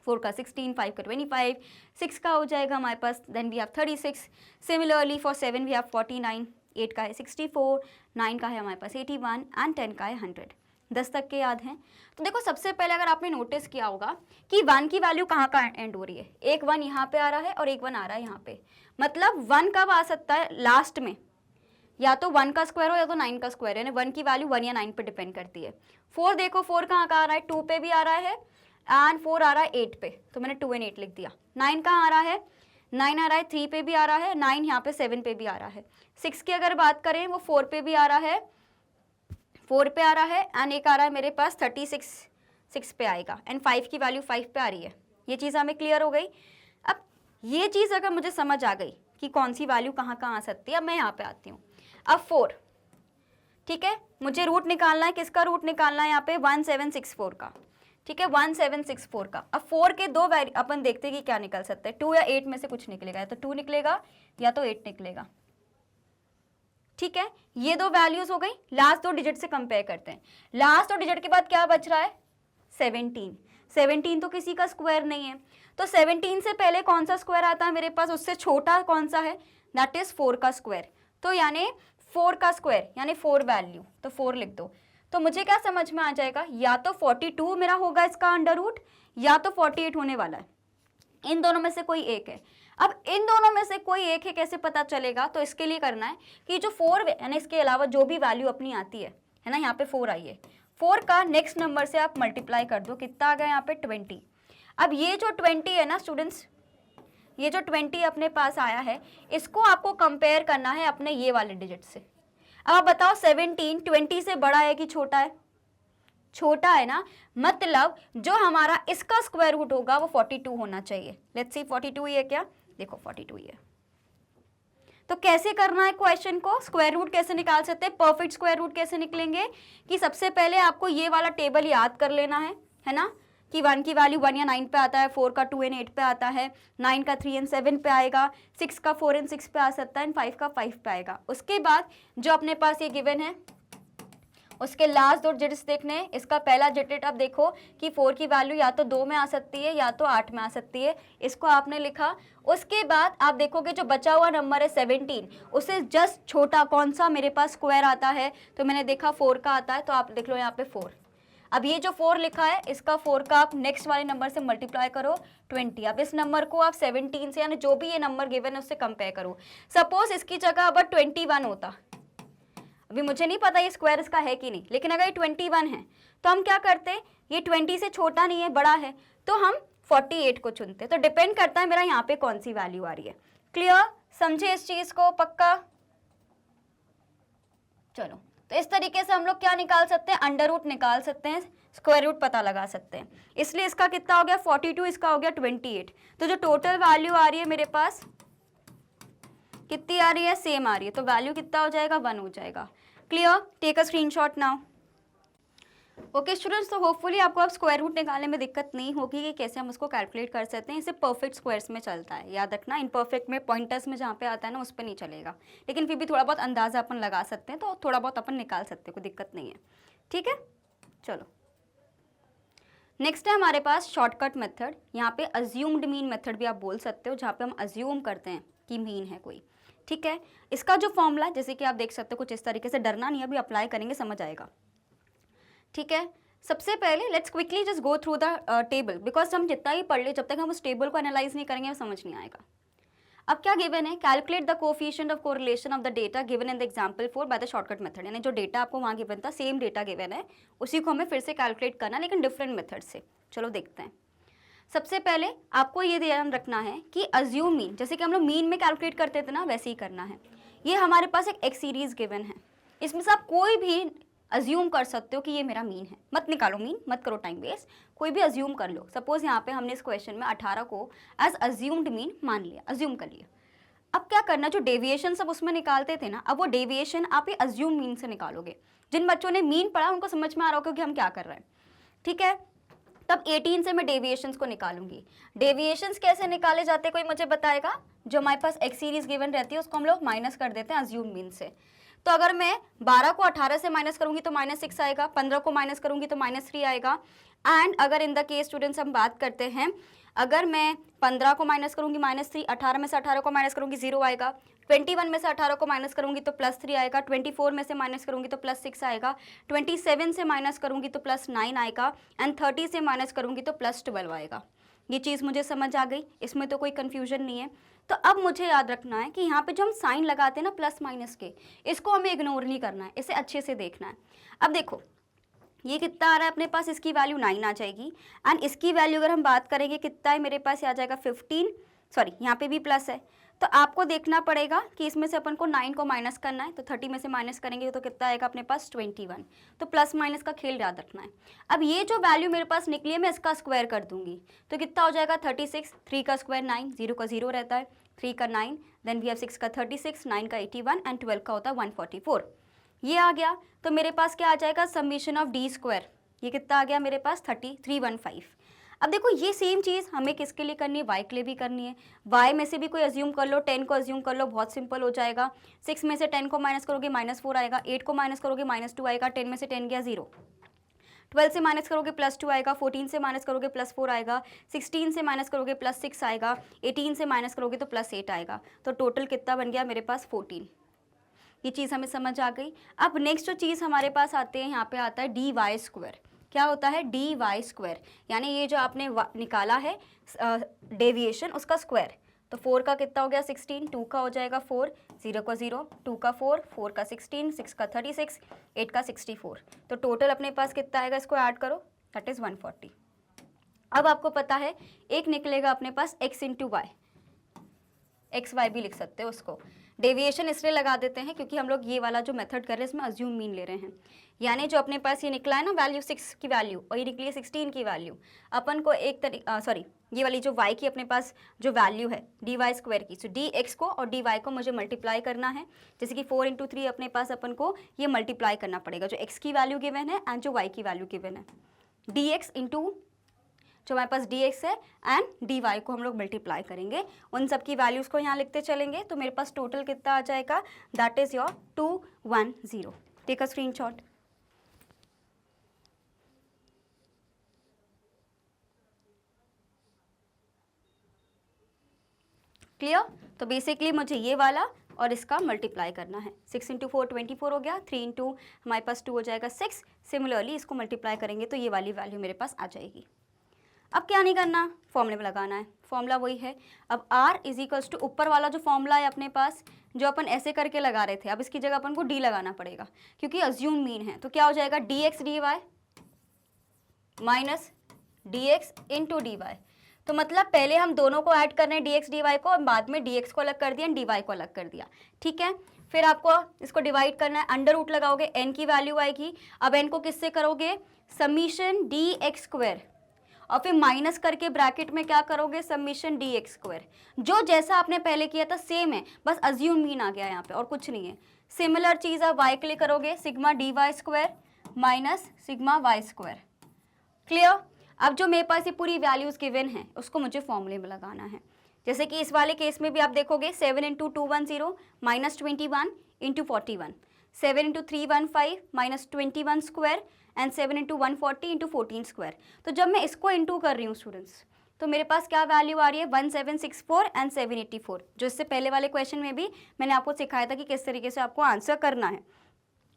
4 का 16, 5 का 25, 6 का हो जाएगा हमारे पास, then we have 36। Similarly for 7 we have 49, 8 का है 64, 9 का है हमारे पास 81 एंड 10 का है 100। 10 तक के याद हैं। तो देखो सबसे पहले अगर आपने नोटिस किया होगा कि 1 की वैल्यू कहाँ का एंड हो रही है, एक 1 यहाँ पे आ रहा है और एक 1 आ रहा है यहाँ पे। मतलब 1 कब आ सकता है लास्ट में, या तो 1 का स्क्वायर हो या तो 9 का स्क्वायर है, यानी 1 की वैल्यू 1 या 9 पे डिपेंड करती है। 4 देखो 4 कहाँ का आ रहा है, 2 पे भी आ रहा है एंड 4 आ रहा है 8 पे, तो मैंने 2 and 8 लिख दिया। 9 कहाँ आ रहा है, 9 आ रहा है 3 पे भी आ रहा है, 9 यहाँ पे 7 पे भी आ रहा है। 6 की अगर बात करें वो 4 पे भी आ रहा है, 4 पे आ रहा है एंड एक आ रहा है मेरे पास 36 6 पे आएगा एंड 5 की वैल्यू 5 पे आ रही है। ये चीज़ हमें क्लियर हो गई। अब ये चीज़ अगर मुझे समझ आ गई कि कौन सी वैल्यू कहाँ कहाँ आ सकती है, अब मैं यहाँ पे आती हूँ। अब 4, ठीक है, मुझे रूट निकालना है, किसका रूट निकालना है यहाँ पे 1764 का, ठीक है 1764 का। अब 4 के दो वैल्यू अपन देखते हैं कि क्या निकल सकता है, 2 या 8 में से कुछ निकलेगा, या तो 2 निकलेगा या तो 8 निकलेगा, ठीक है। ये दो वैल्यूज हो गई, लास्ट दो डिजिट से कंपेयर करते हैं। लास्ट दो डिजिट के बाद क्या बच रहा है 17। 17 तो किसी का स्क्वायर नहीं है, तो 17 से पहले कौन सा स्क्वायर आता है मेरे पास, उससे छोटा कौन सा है, दैट इज 4 का स्क्वायर। तो यानी 4 का स्क्वायर यानी 4 वैल्यू, तो 4 लिख दो। तो मुझे क्या समझ में आ जाएगा, या तो 42 मेरा होगा इसका अंडर रूट, या तो 48 होने वाला है। इन दोनों में से कोई एक है। अब इन दोनों में से कोई एक है कैसे पता चलेगा, तो इसके लिए करना है कि जो 4 यानी इसके अलावा जो भी वैल्यू अपनी आती है ना, यहाँ पे 4 आई है, 4 का नेक्स्ट नंबर से आप मल्टीप्लाई कर दो, कितना आ गया यहाँ पे 20। अब ये जो 20 है ना स्टूडेंट्स, ये जो 20 अपने पास आया है, इसको आपको कंपेयर करना है अपने ये वाले डिजिट से। अब आप बताओ 17 20 से बड़ा है कि छोटा है, छोटा है ना, मतलब जो हमारा इसका स्क्वायर रूट होगा वो 42 होना चाहिए। लेट्स सी 42 ही है क्या, देखो 42 ही है। तो कैसे करना है क्वेश्चन को, स्क्वायर रूट कैसे निकाल सकते हैं, परफेक्ट स्क्वायर रूट कैसे निकलेंगे, कि सबसे पहले आपको ये वाला टेबल याद कर लेना है ना, कि 1 की वैल्यू 1 या 9 पे आता है, 4 का 2 एंड 8 पे आता है, 9 का 3 एंड 7 पे आएगा, 6 का 4 एंड 6 पे आ सकता है, एंड 5 का 5 पे आएगा। उसके बाद जो अपने पास ये गिवन है उसके लास्ट दो डिजिट्स देखने हैं। इसका पहला डिजिट आप देखो कि 4 की वैल्यू या तो 2 में आ सकती है या तो 8 में आ सकती है, इसको आपने लिखा। उसके बाद आप देखोगे जो बचा हुआ नंबर है 17, उससे जस्ट छोटा कौन सा मेरे पास स्क्वायर आता है, तो मैंने देखा 4 का आता है, तो आप देख लो यहाँ पे 4। अब ये जो 4 लिखा है इसका 4 का आप नेक्स्ट वाले नंबर से मल्टीप्लाई करो 20। अब इस नंबर को आप 17 से, यानी जो भी ये नंबर गिवन है उससे कंपेयर करो। सपोज इसकी जगह अगर 21 होता, अभी मुझे नहीं पता ये स्क्वायर इसका है कि नहीं, लेकिन अगर ये 21 है तो हम क्या करते, ये 20 से छोटा नहीं है, बड़ा है, तो हम 48 को चुनते। तो डिपेंड करता है मेरा यहाँ पे कौन सी वैल्यू आ रही है। क्लियर, समझे इस चीज को पक्का। चलो, तो इस तरीके से हम लोग क्या निकाल सकते हैं, अंडर रूट निकाल सकते हैं, स्क्वायर रूट पता लगा सकते हैं। इसलिए इसका कितना हो गया 42, इसका हो गया 28। तो जो टोटल वैल्यू आ रही है मेरे पास कितनी आ रही है, सेम आ रही है, तो वैल्यू कितना हो जाएगा 1 हो जाएगा। Clear, take a screenshot now. Okay students, तो होपफुली आपको अब स्क्वायर रूट निकालने में दिक्कत नहीं होगी कि कैसे हम उसको कैलकुलेट कर सकते हैं। इसे परफेक्ट स्क्वायर्स में चलता है, याद रखना, इनपरफेक्ट में पॉइंटर्स में जहाँ पे आता है ना उस पर नहीं चलेगा, लेकिन फिर भी थोड़ा बहुत अंदाजा अपन लगा सकते हैं, तो थोड़ा बहुत अपन निकाल सकते हैं, कोई दिक्कत नहीं है। ठीक है, चलो नेक्स्ट है हमारे पास शॉर्टकट मेथड। यहाँ पे अज्यूम्ड मीन मेथड भी आप बोल सकते हो, जहाँ पे हम अज्यूम करते हैं कि मीन है कोई। ठीक है, इसका जो फॉर्मूला है जैसे कि आप देख सकते हो कुछ इस तरीके से, डरना नहीं, अभी अप्लाई करेंगे समझ आएगा। ठीक है, सबसे पहले let's quickly just go through the table, because हम जितना ही पढ़ ले जब तक हम उस टेबल को एनालाइज नहीं करेंगे समझ नहीं आएगा। अब क्या गिवन है, calculate the coefficient of correlation of the data given in the example 4 by the shortcut method. यानी जो डेटा आपको वहाँ गिवन था, सेम डेटा गिवन है, उसी को हमें फिर से कैलकुलेट करना, लेकिन डिफरेंट मेथड से। चलो देखते हैं। सबसे पहले आपको ये ध्यान रखना है कि अज्यूम मीन, जैसे कि हम लोग मीन में कैलकुलेट करते थे ना, वैसे ही करना है। ये हमारे पास एक एक्स सीरीज गिवन है, इसमें से आप कोई भी अज्यूम कर सकते हो कि ये मेरा मीन है। मत निकालो मीन, मत करो टाइम वेस्ट, कोई भी अज्यूम कर लो। सपोज यहाँ पे हमने इस क्वेश्चन में 18 को एज अज्यूम्ड मीन मान लिया, अज्यूम कर लिया। अब क्या करना, जो डेविएशन सब उसमें निकालते थे ना, अब वो डेविएशन आप ये अज्यूम मीन से निकालोगे। जिन बच्चों ने मीन पढ़ा उनको समझ में आ रहा होगा कि हम क्या कर रहे हैं। ठीक है, तब 18 से मैं डेविएशंस को निकालूंगी। डेविएशंस कैसे निकाले जाते हैं कोई मुझे बताएगा। जो हमारे पास एक्स सीरीज गिवन रहती है उसको हम लोग माइनस कर देते हैं अज्यूम मीन से। तो अगर मैं 12 को 18 से माइनस करूंगी तो -6 आएगा, 15 को माइनस करूंगी तो -3 आएगा। एंड अगर इन द केस स्टूडेंट्स हम बात करते हैं, अगर मैं 15 को माइनस करूंगी -3, 18 में से 18 को माइनस करूंगी 0 आएगा, 21 में से 18 को माइनस करूंगी तो +3 आएगा, 24 में से माइनस करूंगी तो +6 आएगा, 27 से माइनस करूंगी तो +9 आएगा, एंड 30 से माइनस करूंगी तो +12 आएगा। ये चीज़ मुझे समझ आ गई, इसमें तो कोई कन्फ्यूजन नहीं है। तो अब मुझे याद रखना है कि यहाँ पे जो हम साइन लगाते हैं ना प्लस माइनस के, इसको हमें इग्नोर नहीं करना है, इसे अच्छे से देखना है। अब देखो ये कितना आ रहा है अपने पास, इसकी वैल्यू 9 आ जाएगी, एंड इसकी वैल्यू अगर हम बात करेंगे कितना है मेरे पास, आ जाएगा 15, सॉरी यहाँ पे भी प्लस है। तो आपको देखना पड़ेगा कि इसमें से अपन को 9 को माइनस करना है, तो 30 में से माइनस करेंगे तो कितना आएगा अपने पास 21। तो प्लस माइनस का खेल याद रखना है। अब ये जो वैल्यू मेरे पास निकली है मैं इसका स्क्वायर कर दूंगी, तो कितना हो जाएगा 36, 3 का स्क्वायर 9, 0 का 0 रहता है, 3 का 9, देन वी हैव 6 का 36, 9 का 81 एंड 12 का होता है 144। ये आ गया, तो मेरे पास क्या आ जाएगा समीशन ऑफ डी स्क्वायर, ये कितना आ गया मेरे पास 315। अब देखो ये सेम चीज़ हमें किसके लिए करनी है, y के लिए भी करनी है। y में से भी कोई अज्यूम कर लो, 10 को अज्यूम कर लो, बहुत सिंपल हो जाएगा। 6 में से 10 को माइनस करोगे -4 आएगा, 8 को माइनस करोगे -2 आएगा, 10 में से 10 गया 0, 12 से माइनस करोगे +2 आएगा, 14 से माइनस करोगे +4 आएगा, 16 से माइनस करोगे +6 आएगा, 18 से माइनस करोगे तो +8 आएगा। तो टोटल कितना बन गया मेरे पास 14। ये चीज़ हमें समझ आ गई। अब नेक्स्ट जो चीज़ हमारे पास आते हैं, यहाँ पे आता है dy स्क्वायर। क्या होता है dy स्क्वायर, यानी ये जो आपने निकाला है डेविएशन उसका स्क्वायर। तो 4 का कितना हो गया 16, 2 का हो जाएगा 4, 0 का 0, 2 का 4, 4 का 16, 6 का 36, 8 का 64। तो टोटल अपने पास कितना आएगा, इसको ऐड करो, दैट इज़ 140। अब आपको पता है एक निकलेगा अपने पास x into y, x y भी लिख सकते हो उसको। डेविएशन इसलिए लगा देते हैं क्योंकि हम लोग ये वाला जो मेथड कर रहे हैं इसमें अज्यूम मीन ले रहे हैं। यानी जो अपने पास ये निकला है ना वैल्यू 6 की वैल्यू और ये निकली है 16 की वैल्यू, अपन को एक सॉरी ये वाली जो y की अपने पास जो वैल्यू है dy स्क्वायर की, सो dx को और dy को मुझे मल्टीप्लाई करना है। जैसे कि 4 × 3 अपने पास अपन को ये मल्टीप्लाई करना पड़ेगा, जो x की वैल्यू गिवन है एंड जो y की वैल्यू गिवन है, dx इंटू जो हमारे पास dx है एंड dy को हम लोग मल्टीप्लाई करेंगे। उन सब की वैल्यूज़ को यहाँ लिखते चलेंगे तो मेरे पास टोटल कितना आ जाएगा, that is your 210। Take a screenshot. Clear? तो बेसिकली मुझे ये वाला और इसका मल्टीप्लाई करना है। 6 × 4 24 हो गया, 3 इंटू हमारे पास 2 हो जाएगा 6। सिमिलरली इसको मल्टीप्लाई करेंगे तो ये वाली वैल्यू मेरे पास आ जाएगी। अब क्या नहीं करना, फॉर्मूले में लगाना है। फॉर्मूला वही है। अब r इज इक्वल्स टू ऊपर वाला जो फॉर्मूला है अपने पास जो अपन ऐसे करके लगा रहे थे, अब इसकी जगह अपन को d लगाना पड़ेगा क्योंकि अज्यूम मीन है। तो क्या हो जाएगा, dx dy minus dx into dy। तो मतलब पहले हम दोनों को ऐड कर रहे हैं dx dy को और बाद में dx को अलग कर दिया, dy को अलग कर दिया। ठीक है, फिर आपको इसको डिवाइड करना है, अंडर रूट लगाओगे, n की वैल्यू आएगी। अब n को किससे करोगे, समीशन dx स्क्वायर और फिर माइनस करके ब्रैकेट में क्या करोगे, समीशन dx स्क्वायर। जो जैसा आपने पहले किया था सेम है, बस अज्यूम मीन आ गया यहाँ पे और कुछ नहीं है। सिमिलर चीज़ आप y के लिए करोगे, sigma dy square minus sigma y square. Clear? अब जो मेरे पास ये पूरी वैल्यूज़ गिवन हैं उसको मुझे फॉर्मूले में लगाना है। जैसे कि इस वाले केस में भी आप देखोगे 7 × 210 minus 21 into 41, 7 × 315 minus 21 square and 7 × 140 into 14 square. तो जब मैं इसको इंटू कर रही हूँ स्टूडेंट्स तो मेरे पास क्या वैल्यू आ रही है, 1764 एंड 784, जो इससे पहले वाले क्वेश्चन में भी मैंने आपको सिखाया था कि किस तरीके से आपको आंसर करना है।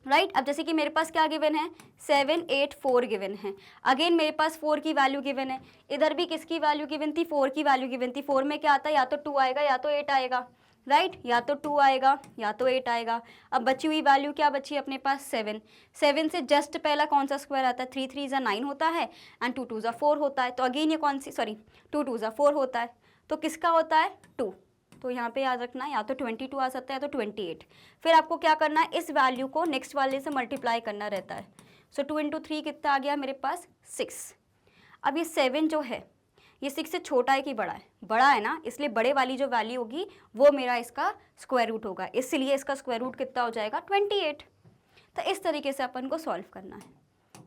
राइट अब जैसे कि मेरे पास क्या गिवन है, 784 गिवन है। अगेन मेरे पास 4 की वैल्यू गिवन है, इधर भी किसकी वैल्यू गिवन थी, 4 की वैल्यू गिवन थी। 4 में क्या आता है, या तो 2 आएगा या तो 8 आएगा। राइट या तो 2 आएगा या तो 8 आएगा। अब बची हुई वैल्यू क्या बची अपने पास, 7। 7 से जस्ट पहला कौन सा स्क्वायर आता है, 3 3 ज़ा 9 होता है एंड 2 2 ज़ा 4 होता है। तो अगेन ये कौन सी, सॉरी 2 2 ज़ा 4 होता है, तो किसका होता है 2। तो यहाँ पे याद रखना है या तो 22 आ सकता है या तो 28। फिर आपको क्या करना है, इस वैल्यू को नेक्स्ट वाले से मल्टीप्लाई करना रहता है। सो 2 × 3 कितना आ गया मेरे पास, 6। अब ये 7 जो है ये 6 से छोटा है कि बड़ा है, बड़ा है ना, इसलिए बड़े वाली जो वैल्यू होगी वो मेरा इसका स्क्वायर रूट होगा, इसलिए इसका स्क्वायर रूट कितना हो जाएगा, 28। तो इस तरीके से अपन को सॉल्व करना है।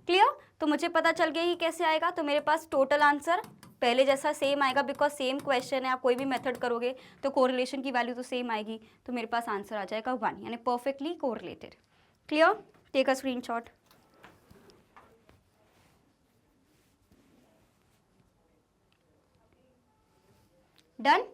क्लियर? तो मुझे पता चल गया कि कैसे आएगा। तो मेरे पास टोटल आंसर पहले जैसा सेम आएगा, बिकॉज सेम क्वेश्चन है, आप कोई भी मेथड करोगे तो कोरिलेशन की वैल्यू तो सेम आएगी। तो मेरे पास आंसर आ जाएगा 1, यानी perfectly correlated. Clear? Take a screenshot. Done?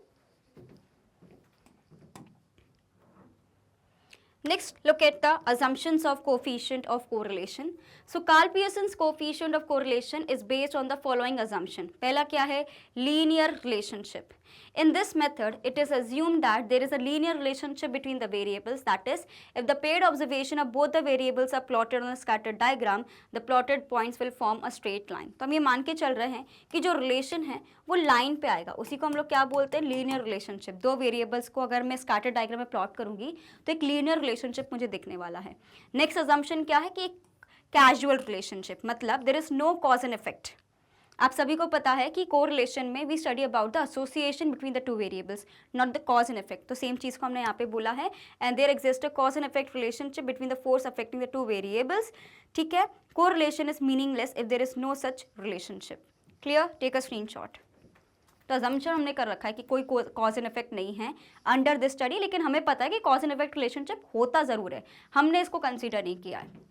Next, look at the assumptions of coefficient of correlation. So, Carl Pearson's coefficient of correlation is based on the following assumption. पहला क्या है, linear relationship. In this method, it is assumed that there is a linear relationship between the variables. That is, if the paired observation of both the variables are plotted on a scattered diagram, the plotted points will form a straight line. तो हम ये मान के चल रहे हैं कि जो relation है वो लाइन पे आएगा, उसी को हम लोग क्या बोलते हैं, लीनियर रिलेशनशिप। दो वेरिएबल्स को अगर मैं स्कैटर डायग्राम में प्लॉट करूंगी तो एक लीनियर रिलेशनशिप मुझे दिखने वाला है। नेक्स्ट अजम्पशन क्या है कि कैजुअल रिलेशनशिप, मतलब there is no cause and effect. आप सभी को पता है कि कोरिलेशन में we study about the association between the two variables, not the cause and effect. तो सेम चीज़ को हमने यहाँ पे बोला है, and there exist a cause and effect relationship between the force affecting the two variables. ठीक है, correlation is meaningless if there is no such relationship. Clear? Take a screenshot. तो अजम्पशन हमने कर रखा है कि कोई कॉज एंड इफेक्ट नहीं है अंडर दिस स्टडी, लेकिन हमें पता है कि कॉज एंड इफेक्ट रिलेशनशिप होता ज़रूर है, हमने इसको कंसीडर नहीं किया है।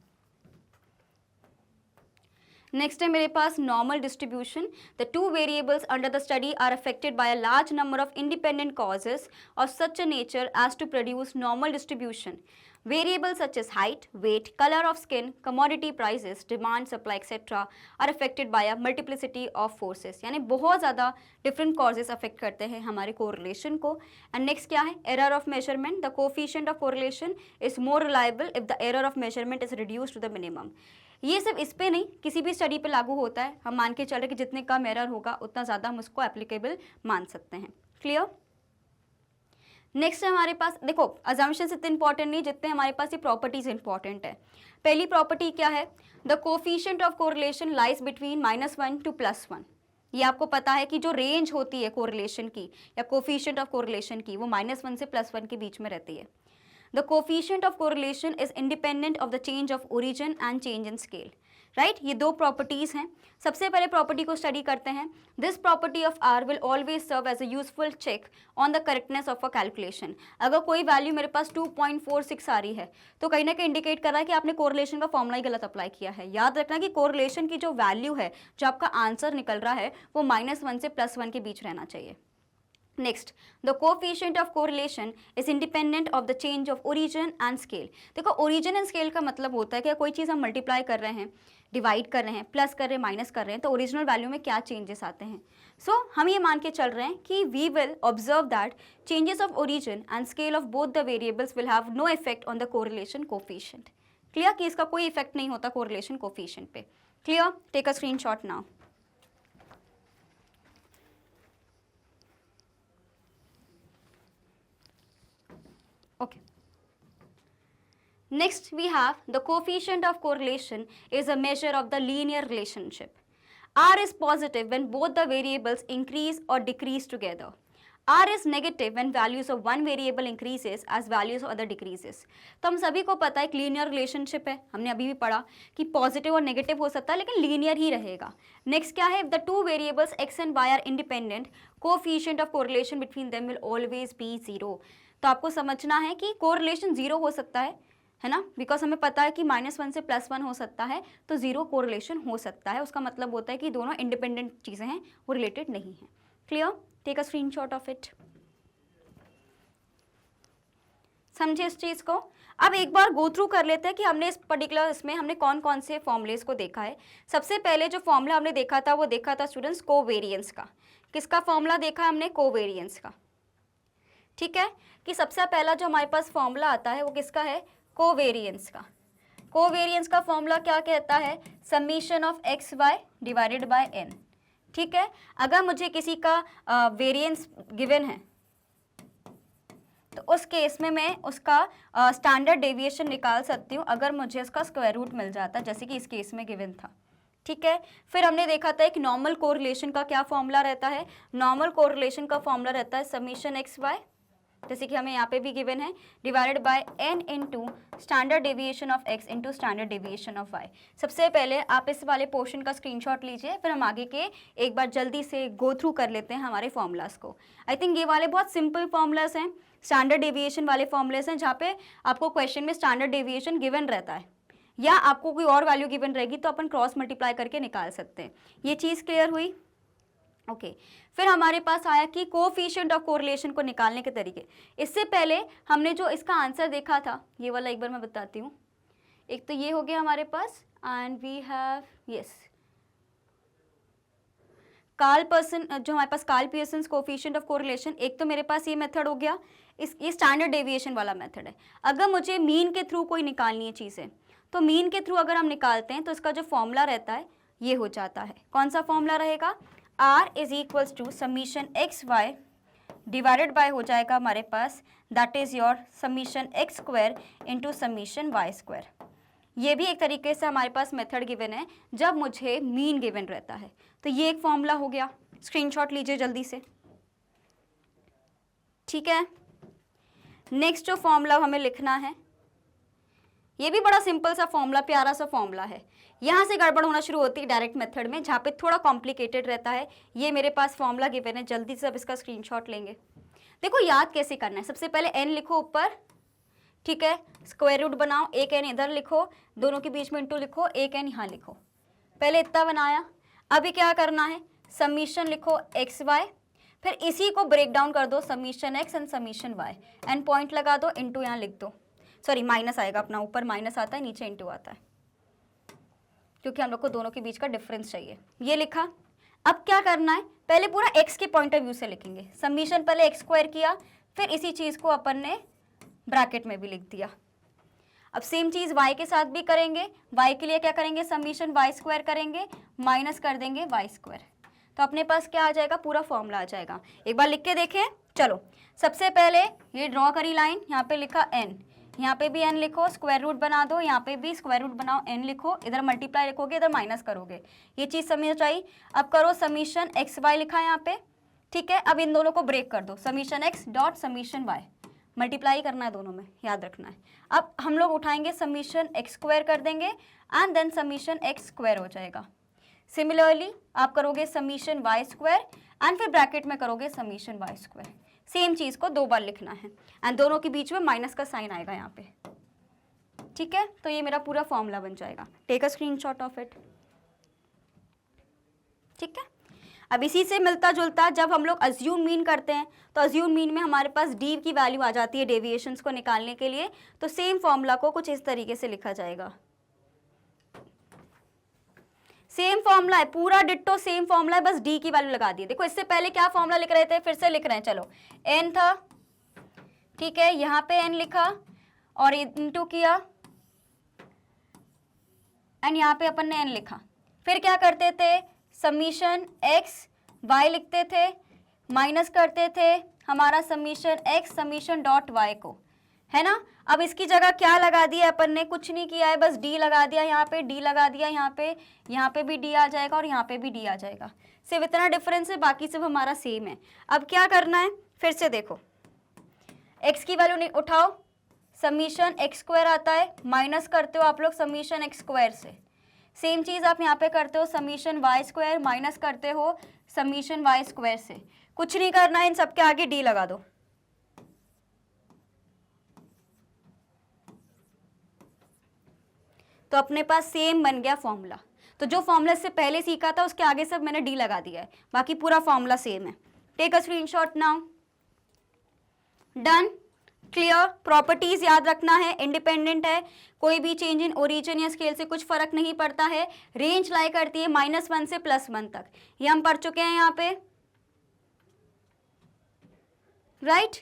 नेक्स्ट है मेरे पास normal distribution. The two variables under the study are affected by a large number of independent causes of such a nature as to produce normal distribution. Variables such as height, weight, color of skin, commodity prices, demand, supply, etc. are affected by a multiplicity of forces. यानी बहुत ज़्यादा different causes affect करते हैं हमारे correlation को. And next क्या है, error of measurement. The coefficient of correlation is more reliable if the error of measurement is reduced to the minimum. ये सिर्फ इस पे नहीं, किसी भी स्टडी पे लागू होता है। हम मान के चल रहे कि जितने कम एरर होगा उतना ज़्यादा हम उसको एप्लीकेबल मान सकते हैं। क्लियर? नेक्स्ट है हमारे पास, देखो अजम्पशंस इतने इंपॉर्टेंट नहीं जितने हमारे पास ये प्रॉपर्टीज इंपॉर्टेंट है। पहली प्रॉपर्टी क्या है, the coefficient of correlation lies between -1 to +1। ये आपको पता है कि जो रेंज होती है कोरिलेशन की या कोफिशिएंट ऑफ कोरिलेशन की वो -1 से +1 के बीच में रहती है। The coefficient of correlation is independent of the change of origin and change in scale, right. ये दो प्रॉपर्टीज हैं। सबसे पहले प्रॉपर्टी को स्टडी करते हैं। This property of r will always serve as a useful check on the correctness of a calculation. अगर कोई वैल्यू मेरे पास 2.46 आ रही है तो कहीं ना कहीं इंडिकेट कर रहा है कि आपने कोरिलेशन का फॉर्मूला ही गलत अप्लाई किया है। याद रखना कि कोरिलेशन की जो वैल्यू है, जो आपका आंसर निकल रहा है, वो -1 से +1 के बीच रहना चाहिए। Next, the coefficient of correlation is independent of the change of origin and scale. देखो ओरिजिन एंड स्केल का मतलब होता है कि कोई चीज़ हम मल्टीप्लाई कर रहे हैं, डिवाइड कर रहे हैं, प्लस कर रहे हैं, माइनस कर रहे हैं, तो ओरिजिनल वैल्यू में क्या चेंजेस आते हैं। सो हम ये मान के चल रहे हैं कि we will observe that changes of origin and scale of both the variables will have no effect on the correlation coefficient. Clear कि इसका कोई इफेक्ट नहीं होता कोरिलेशन कोफिशिएंट पे। Clear, take a screenshot now. Okay. Next we have the coefficient of correlation is a measure of the linear relationship. R is positive when both the variables increase or decrease together. R is negative when values of one variable increases as values of other decreases. तो हम सभी को पता है एक linear relationship है, हमने अभी भी पढ़ा कि पॉजिटिव और नेगेटिव हो सकता है लेकिन लीनियर ही रहेगा। नेक्स्ट क्या है, the two variables x and y are independent, coefficient of correlation between them will always be 0। तो आपको समझना है कि कोरिलेशन 0 हो सकता है ना, बिकॉज हमें पता है कि -1 से +1 हो सकता है, तो 0 कोरिलेशन हो सकता है। उसका मतलब होता है कि दोनों इंडिपेंडेंट चीज़ें हैं, वो रिलेटेड नहीं है। Clear, take a screenshot of it. समझे इस चीज़ को। अब एक बार गो थ्रू कर लेते हैं कि हमने इस पर्टिकुलर इसमें हमने कौन कौन से फॉर्मूलेस को देखा है। सबसे पहले जो फॉर्मूला हमने देखा था वो देखा था स्टूडेंट्स कोवेरिएंस का। किसका फॉर्मूला देखा हमने, कोवेरिएंस का। ठीक है, कि सबसे पहला जो हमारे पास फॉर्मूला आता है वो किसका है, कोवेरिएंस का। कोवेरिएंस का फॉर्मूला क्या कहता है, summation of x y divided by n. ठीक है, अगर मुझे किसी का वेरिएंस गिवन है तो उस केस में मैं उसका स्टैंडर्ड डेविएशन निकाल सकती हूँ अगर मुझे उसका स्क्वायर रूट मिल जाता, जैसे कि इस केस में गिवन था। ठीक है, फिर हमने देखा था एक नॉर्मल कोरिलेशन का क्या फॉर्मूला रहता है। नॉर्मल कोरिलेशन का फॉर्मूला रहता है समीशन एक्स वाई, जैसे कि हमें यहाँ पे भी गिवन है, divided by n into standard deviation of x into standard deviation of y। सबसे पहले आप इस वाले पोर्शन का स्क्रीनशॉट लीजिए, फिर हम आगे के एक बार जल्दी से गो थ्रू कर लेते हैं हमारे फॉर्मूलाज को। आई थिंक ये वाले बहुत सिंपल फॉर्मूलाज हैं, स्टैंडर्ड डेविएशन वाले फॉर्मूलाज हैं जहाँ पे आपको क्वेश्चन में स्टैंडर्ड डेविएशन गिवन रहता है या आपको कोई और वैल्यू गिवन रहेगी तो अपन क्रॉस मल्टीप्लाई करके निकाल सकते हैं। ये चीज़ क्लियर हुई। ओके, फिर हमारे पास आया कि कोफिशिएंट ऑफ कोरिलेशन को निकालने के तरीके। इससे पहले हमने जो इसका आंसर देखा था, ये वाला एक बार मैं बताती हूँ। एक तो ये हो गया हमारे पास, and we have yes Karl Pearson, जो हमारे पास Karl Pearson coefficient of correlation. एक तो मेरे पास ये मेथड हो गया, ये स्टैंडर्ड डेविएशन वाला मेथड है। अगर मुझे मीन के थ्रू कोई निकालनी है चीज़ें, तो मीन के थ्रू अगर हम निकालते हैं तो इसका जो फॉर्मूला रहता है ये हो जाता है। कौन सा फॉर्मूला रहेगा, R is equals to summation x y divided by हो जाएगा हमारे पास, that is your summation x square into summation y square. ये भी एक तरीके से हमारे पास मेथड गिवन है जब मुझे मीन गिवन रहता है। तो ये एक फॉर्मूला हो गया, स्क्रीनशॉट लीजिए जल्दी से। ठीक है, नेक्स्ट जो फॉर्मूला हमें लिखना है, ये भी बड़ा सिंपल सा फॉर्मूला, प्यारा सा फॉर्मूला है। यहाँ से गड़बड़ होना शुरू होती है डायरेक्ट मेथड में, जहाँ पे थोड़ा कॉम्प्लिकेटेड रहता है। ये मेरे पास फॉर्मूला गिवन है, जल्दी से अब इसका स्क्रीनशॉट लेंगे। देखो याद कैसे करना है, सबसे पहले n लिखो ऊपर, ठीक है, स्क्वायर रूट बनाओ, एक n इधर लिखो, दोनों के बीच में इंटू लिखो, एक n यहाँ लिखो। पहले इतना बनाया, अभी क्या करना है, समीशन लिखो एक्स वाई, फिर इसी को ब्रेक डाउन कर दो, summation x and summation y, and point लगा दो, इंटू यहाँ लिख दो। सॉरी माइनस आएगा अपना, ऊपर माइनस आता है, नीचे इंटू आता है, क्योंकि हम लोग को दोनों के बीच का डिफरेंस चाहिए। ये लिखा। अब क्या करना है, पहले पूरा x के पॉइंट ऑफ व्यू से लिखेंगे। समीशन पहले एक्स स्क्वायर किया, फिर इसी चीज़ को अपन ने ब्रैकेट में भी लिख दिया। अब सेम चीज़ y के साथ भी करेंगे। y के लिए क्या करेंगे, समीशन वाई स्क्वायर करेंगे, माइनस कर देंगे वाई स्क्वायर। तो अपने पास क्या आ जाएगा, पूरा फॉर्मूला आ जाएगा। एक बार लिख के देखें, चलो सबसे पहले ये ड्रॉ करी लाइन, यहाँ पे लिखा n, यहाँ पे भी n लिखो, स्क्वायर रूट बना दो, यहाँ पे भी स्क्वायर रूट बनाओ, n लिखो, इधर मल्टीप्लाई लिखोगे, इधर माइनस करोगे, ये चीज़ समझ आई। अब करो समीशन एक्स वाई लिखा है यहाँ पे, ठीक है। अब इन दोनों को ब्रेक कर दो, summation x dot summation y, multiply करना है दोनों में, याद रखना है। अब हम लोग उठाएंगे समीशन एक्स स्क्वायर कर देंगे and then summation x square हो जाएगा। सिमिलरली आप करोगे समीशन वाई स्क्वायर एंड फिर ब्रैकेट में करोगे समीशन वाई स्क्वायर। सेम चीज़ को 2 बार लिखना है एंड दोनों के बीच में माइनस का साइन आएगा यहाँ पे, ठीक है। तो ये मेरा पूरा फॉर्मूला बन जाएगा। Take a screenshot of it, ठीक है। अब इसी से मिलता जुलता जब हम लोग अज्यूम मीन करते हैं तो अज्यूम मीन में हमारे पास डी की वैल्यू आ जाती है डेविएशंस को निकालने के लिए। तो सेम फॉर्मूला को कुछ इस तरीके से लिखा जाएगा, सेम फॉर्मूला है, पूरा डिट्टो सेम फॉर्मूला है, बस डी की वैल्यू लगा दी। देखो इससे पहले क्या फॉर्मूला लिख रहे थे, फिर से लिख रहे हैं, चलो एन था, ठीक है, यहाँ पे एन लिखा और इनटू किया एंड यहाँ पे अपन ने एन लिखा। फिर क्या करते थे, समीशन एक्स वाई लिखते थे, माइनस करते थे हमारा summation x summation dot y को, है ना। अब इसकी जगह क्या लगा दिया अपन ने, कुछ नहीं किया है, बस डी लगा दिया, यहाँ पे डी लगा दिया, यहाँ पे भी डी आ जाएगा और यहाँ पे भी डी आ जाएगा। सिर्फ इतना डिफरेंस है, बाकी सब हमारा सेम है। अब क्या करना है, फिर से देखो, एक्स की वैल्यू नहीं उठाओ, समीशन एक्स स्क्वायर आता है, माइनस करते हो आप लोग समीशन एक्स स्क्वायर से। सेम चीज़ आप यहाँ पे करते हो, समीशन वाई स्क्वायर माइनस करते हो समीशन वाई स्क्वायर से। कुछ नहीं करना है, इन सबके आगे डी लगा दो। तो अपने पास सेम बन गया फॉर्मूला। तो जो फॉर्मूला से पहले सीखा था उसके आगे सब मैंने डी लगा दिया है, बाकी पूरा फॉर्मूला सेम है। Take a screenshot now, done, clear. Properties याद रखना है, इंडिपेंडेंट है, कोई भी चेंज इन ओरिजिन या स्केल से कुछ फर्क नहीं पड़ता है। रेंज लाई करती है -1 से +1 तक, ये हम पढ़ चुके हैं यहाँ पे, राइट।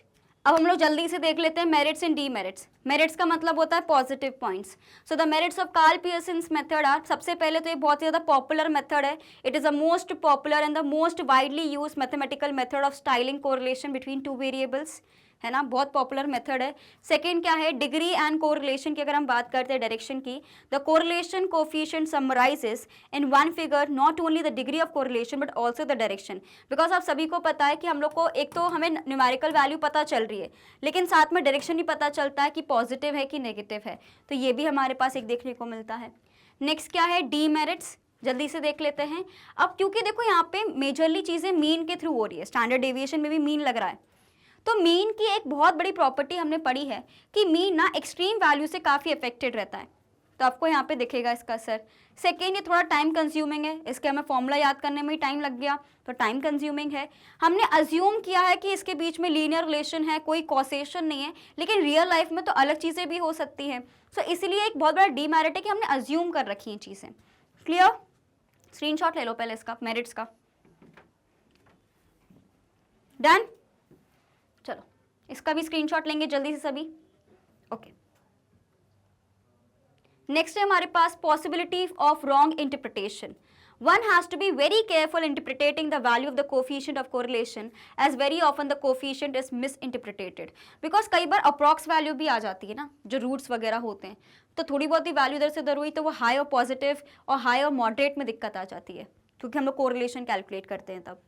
अब हम लोग जल्दी से देख लेते हैं मेरिट्स एंड डीमेरिट्स। मेरिट्स का मतलब होता है positive points. So the merits of Karl Pearson's method are, सबसे पहले तो ये बहुत ही ज़्यादा पॉपुलर मेथड है। It is the most popular and the most widely use mathematical method of styling correlation between 2 variables, है ना, बहुत पॉपुलर मेथड है। सेकेंड क्या है, डिग्री एंड कोरिलेशन की अगर हम बात करते हैं डायरेक्शन की, the correlation coefficient summarises in one figure not only the degree of correlation but also the direction. Because आप सभी को पता है कि हम लोग को एक तो हमें न्यूमेरिकल वैल्यू पता चल रही है, लेकिन साथ में डायरेक्शन भी पता चलता है कि पॉजिटिव है कि नेगेटिव है, तो ये भी हमारे पास एक देखने को मिलता है। नेक्स्ट क्या है, डीमेरिट्स, जल्दी से देख लेते हैं। अब क्योंकि देखो यहाँ पे मेजरली चीज़ें मीन के थ्रू हो रही है, स्टैंडर्ड डेविएशन में भी मीन लग रहा है, तो मीन की एक बहुत बड़ी प्रॉपर्टी हमने पढ़ी है कि मीन ना एक्सट्रीम वैल्यू से काफ़ी अफेक्टेड रहता है, तो आपको यहाँ पे दिखेगा इसका असर। सेकेंड, ये थोड़ा टाइम कंज्यूमिंग है, इसके हमें फॉर्मूला याद करने में ही टाइम लग गया, तो टाइम कंज्यूमिंग है। हमने अज्यूम किया है कि इसके बीच में लीनियर रिलेशन है, कोई कॉसेशन नहीं है, लेकिन रियल लाइफ में तो अलग चीज़ें भी हो सकती हैं। सो इसलिए एक बहुत बड़ा डीमेरिट है कि हमने अज्यूम कर रखी हैं चीज़ें। क्लियर, स्क्रीनशॉट ले लो पहले इसका, मेरिट्स का। डन, चलो इसका भी स्क्रीनशॉट लेंगे जल्दी से सभी, ओके। नेक्स्ट है हमारे पास possibility of wrong interpretation. One has to be very careful interpreting the value of the coefficient of correlation, as very often the coefficient is misinterpreted. Because कई बार अप्रॉक्स वैल्यू भी आ जाती है ना, जो रूट्स वगैरह होते हैं, तो थोड़ी बहुत ही वैल्यू इधर से उधर हुई तो वो हाई और पॉजिटिव और हाई और मॉडरेट में दिक्कत आ जाती है, क्योंकि हम लोग कोरिलेशन कैलकुलेट करते हैं तब।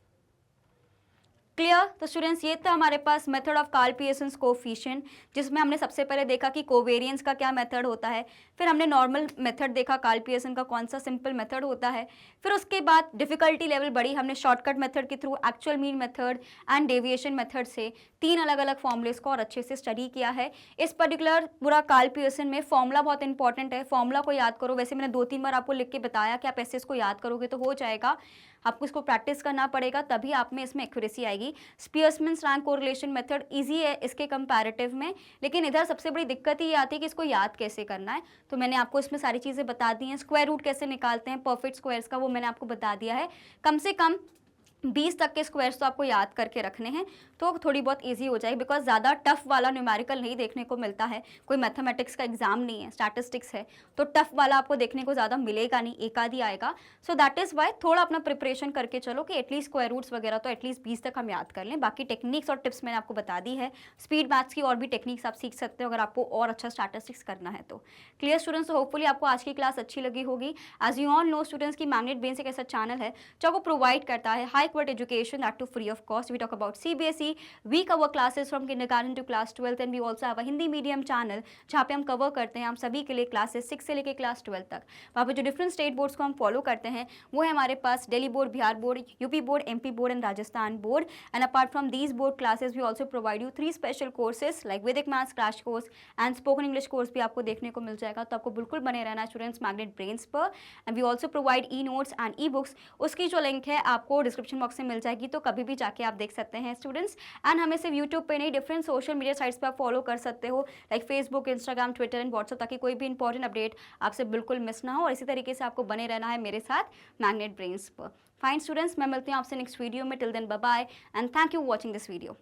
क्लियर, तो स्टूडेंट्स ये था हमारे पास method of Karl Pearson's coefficient, जिसमें हमने सबसे पहले देखा कि कोवेरियंस का क्या मेथड होता है, फिर हमने नॉर्मल मेथड देखा कार्ल पियर्सन का कौन सा सिंपल मेथड होता है, फिर उसके बाद डिफिकल्टी लेवल बढ़ी, हमने शॉर्टकट मेथड के through actual mean method and deviation method से 3 अलग अलग फॉर्मूलेस को और अच्छे से स्टडी किया है। इस पर्टिकुलर पूरा कार्ल पियर्सन में फॉर्मूला बहुत इंपॉर्टेंट है, फॉर्मूला को याद करो। वैसे मैंने 2-3 बार आपको लिख के बताया कि आप ऐसे इसको याद करोगे तो हो जाएगा, आपको इसको प्रैक्टिस करना पड़ेगा, तभी आप में इसमें एक्यूरेसी आएगी। स्पियर्समैन रैंक कोरिलेशन मेथड इजी है इसके कंपैरेटिव में, लेकिन इधर सबसे बड़ी दिक्कत ये आती है कि इसको याद कैसे करना है, तो मैंने आपको इसमें सारी चीज़ें बता दी हैं। स्क्वायर रूट कैसे निकालते हैं परफेक्ट स्क्वायर्स का, वो मैंने आपको बता दिया है। कम से कम 20 तक के स्क्वायर्स तो आपको याद करके रखने हैं, तो थोड़ी बहुत इजी हो जाएगी, बिकॉज ज़्यादा टफ वाला न्यूमेरिकल नहीं देखने को मिलता है, कोई मैथमेटिक्स का एग्जाम नहीं है, स्टैटिस्टिक्स है, तो टफ वाला आपको देखने को ज़्यादा मिलेगा नहीं, एक आध ही आएगा। सो दैट इज़ वाई थोड़ा अपना प्रिपरेशन करके चलो कि एटलीस्ट स्क्वायर रूट्स वगैरह तो एटलीस्ट 20 तक हम याद कर लें। बाकी टेक्निक्स और टिप्स मैंने आपको बता दी है, स्पीड मैथ्स की और भी टेक्निक्स आप सीख सकते हो अगर आपको और अच्छा स्टैटिस्टिक्स करना है तो। क्लियर स्टूडेंट्स, तो होपफुली आपको आज की क्लास अच्छी लगी होगी। As you all know students की मैग्नेट ब्रेन्स एक ऐसा चैनल है जो आपको प्रोवाइड करता है high quality education to free of cost. We talk about CBSE. We cover classes from kindergarten to class 12th and we also have a Hindi medium channel जहाँ पे हम कवर करते हैं हम सभी के लिए क्लासेस 6 से लेकर क्लास 12 तक। वहाँ पे जो डिफरेंट स्टेट बोर्ड्स को हम फॉलो करते हैं वो है हमारे पास Delhi board, Bihar board, UP board, MP board and Rajasthan board. And apart from these board classes we also provide you 3 special courses like Vedic maths crash course and spoken English course भी आपको देखने को मिल जाएगा। तो आपको बिल्कुल बने रहना है स्टूडेंट्स मैग्नेट ब्रेन्स पर। And we also provide e notes and e books, उसकी जो लिंक है आपको डिस्क्रिप्शन बॉक्स में मिल जाएगी, तो कभी भी जाके आप देख सकते हैं स्टूडेंट्स। एंड हमें सिर्फ यूट्यूब पे नहीं, डिफरेंट सोशल मीडिया साइट्स पे आप फॉलो कर सकते हो like Facebook, Instagram, Twitter and WhatsApp, ताकि कोई भी इंपॉर्टेंट अपडेट आपसे बिल्कुल मिस ना हो। और इसी तरीके से आपको बने रहना है मेरे साथ मैग्नेट ब्रेन्स पर। फाइन स्टूडेंट्स, मैं मिलती हूँ आपसे नेक्स्ट वीडियो में। Till then bye bye and thank you watching this video.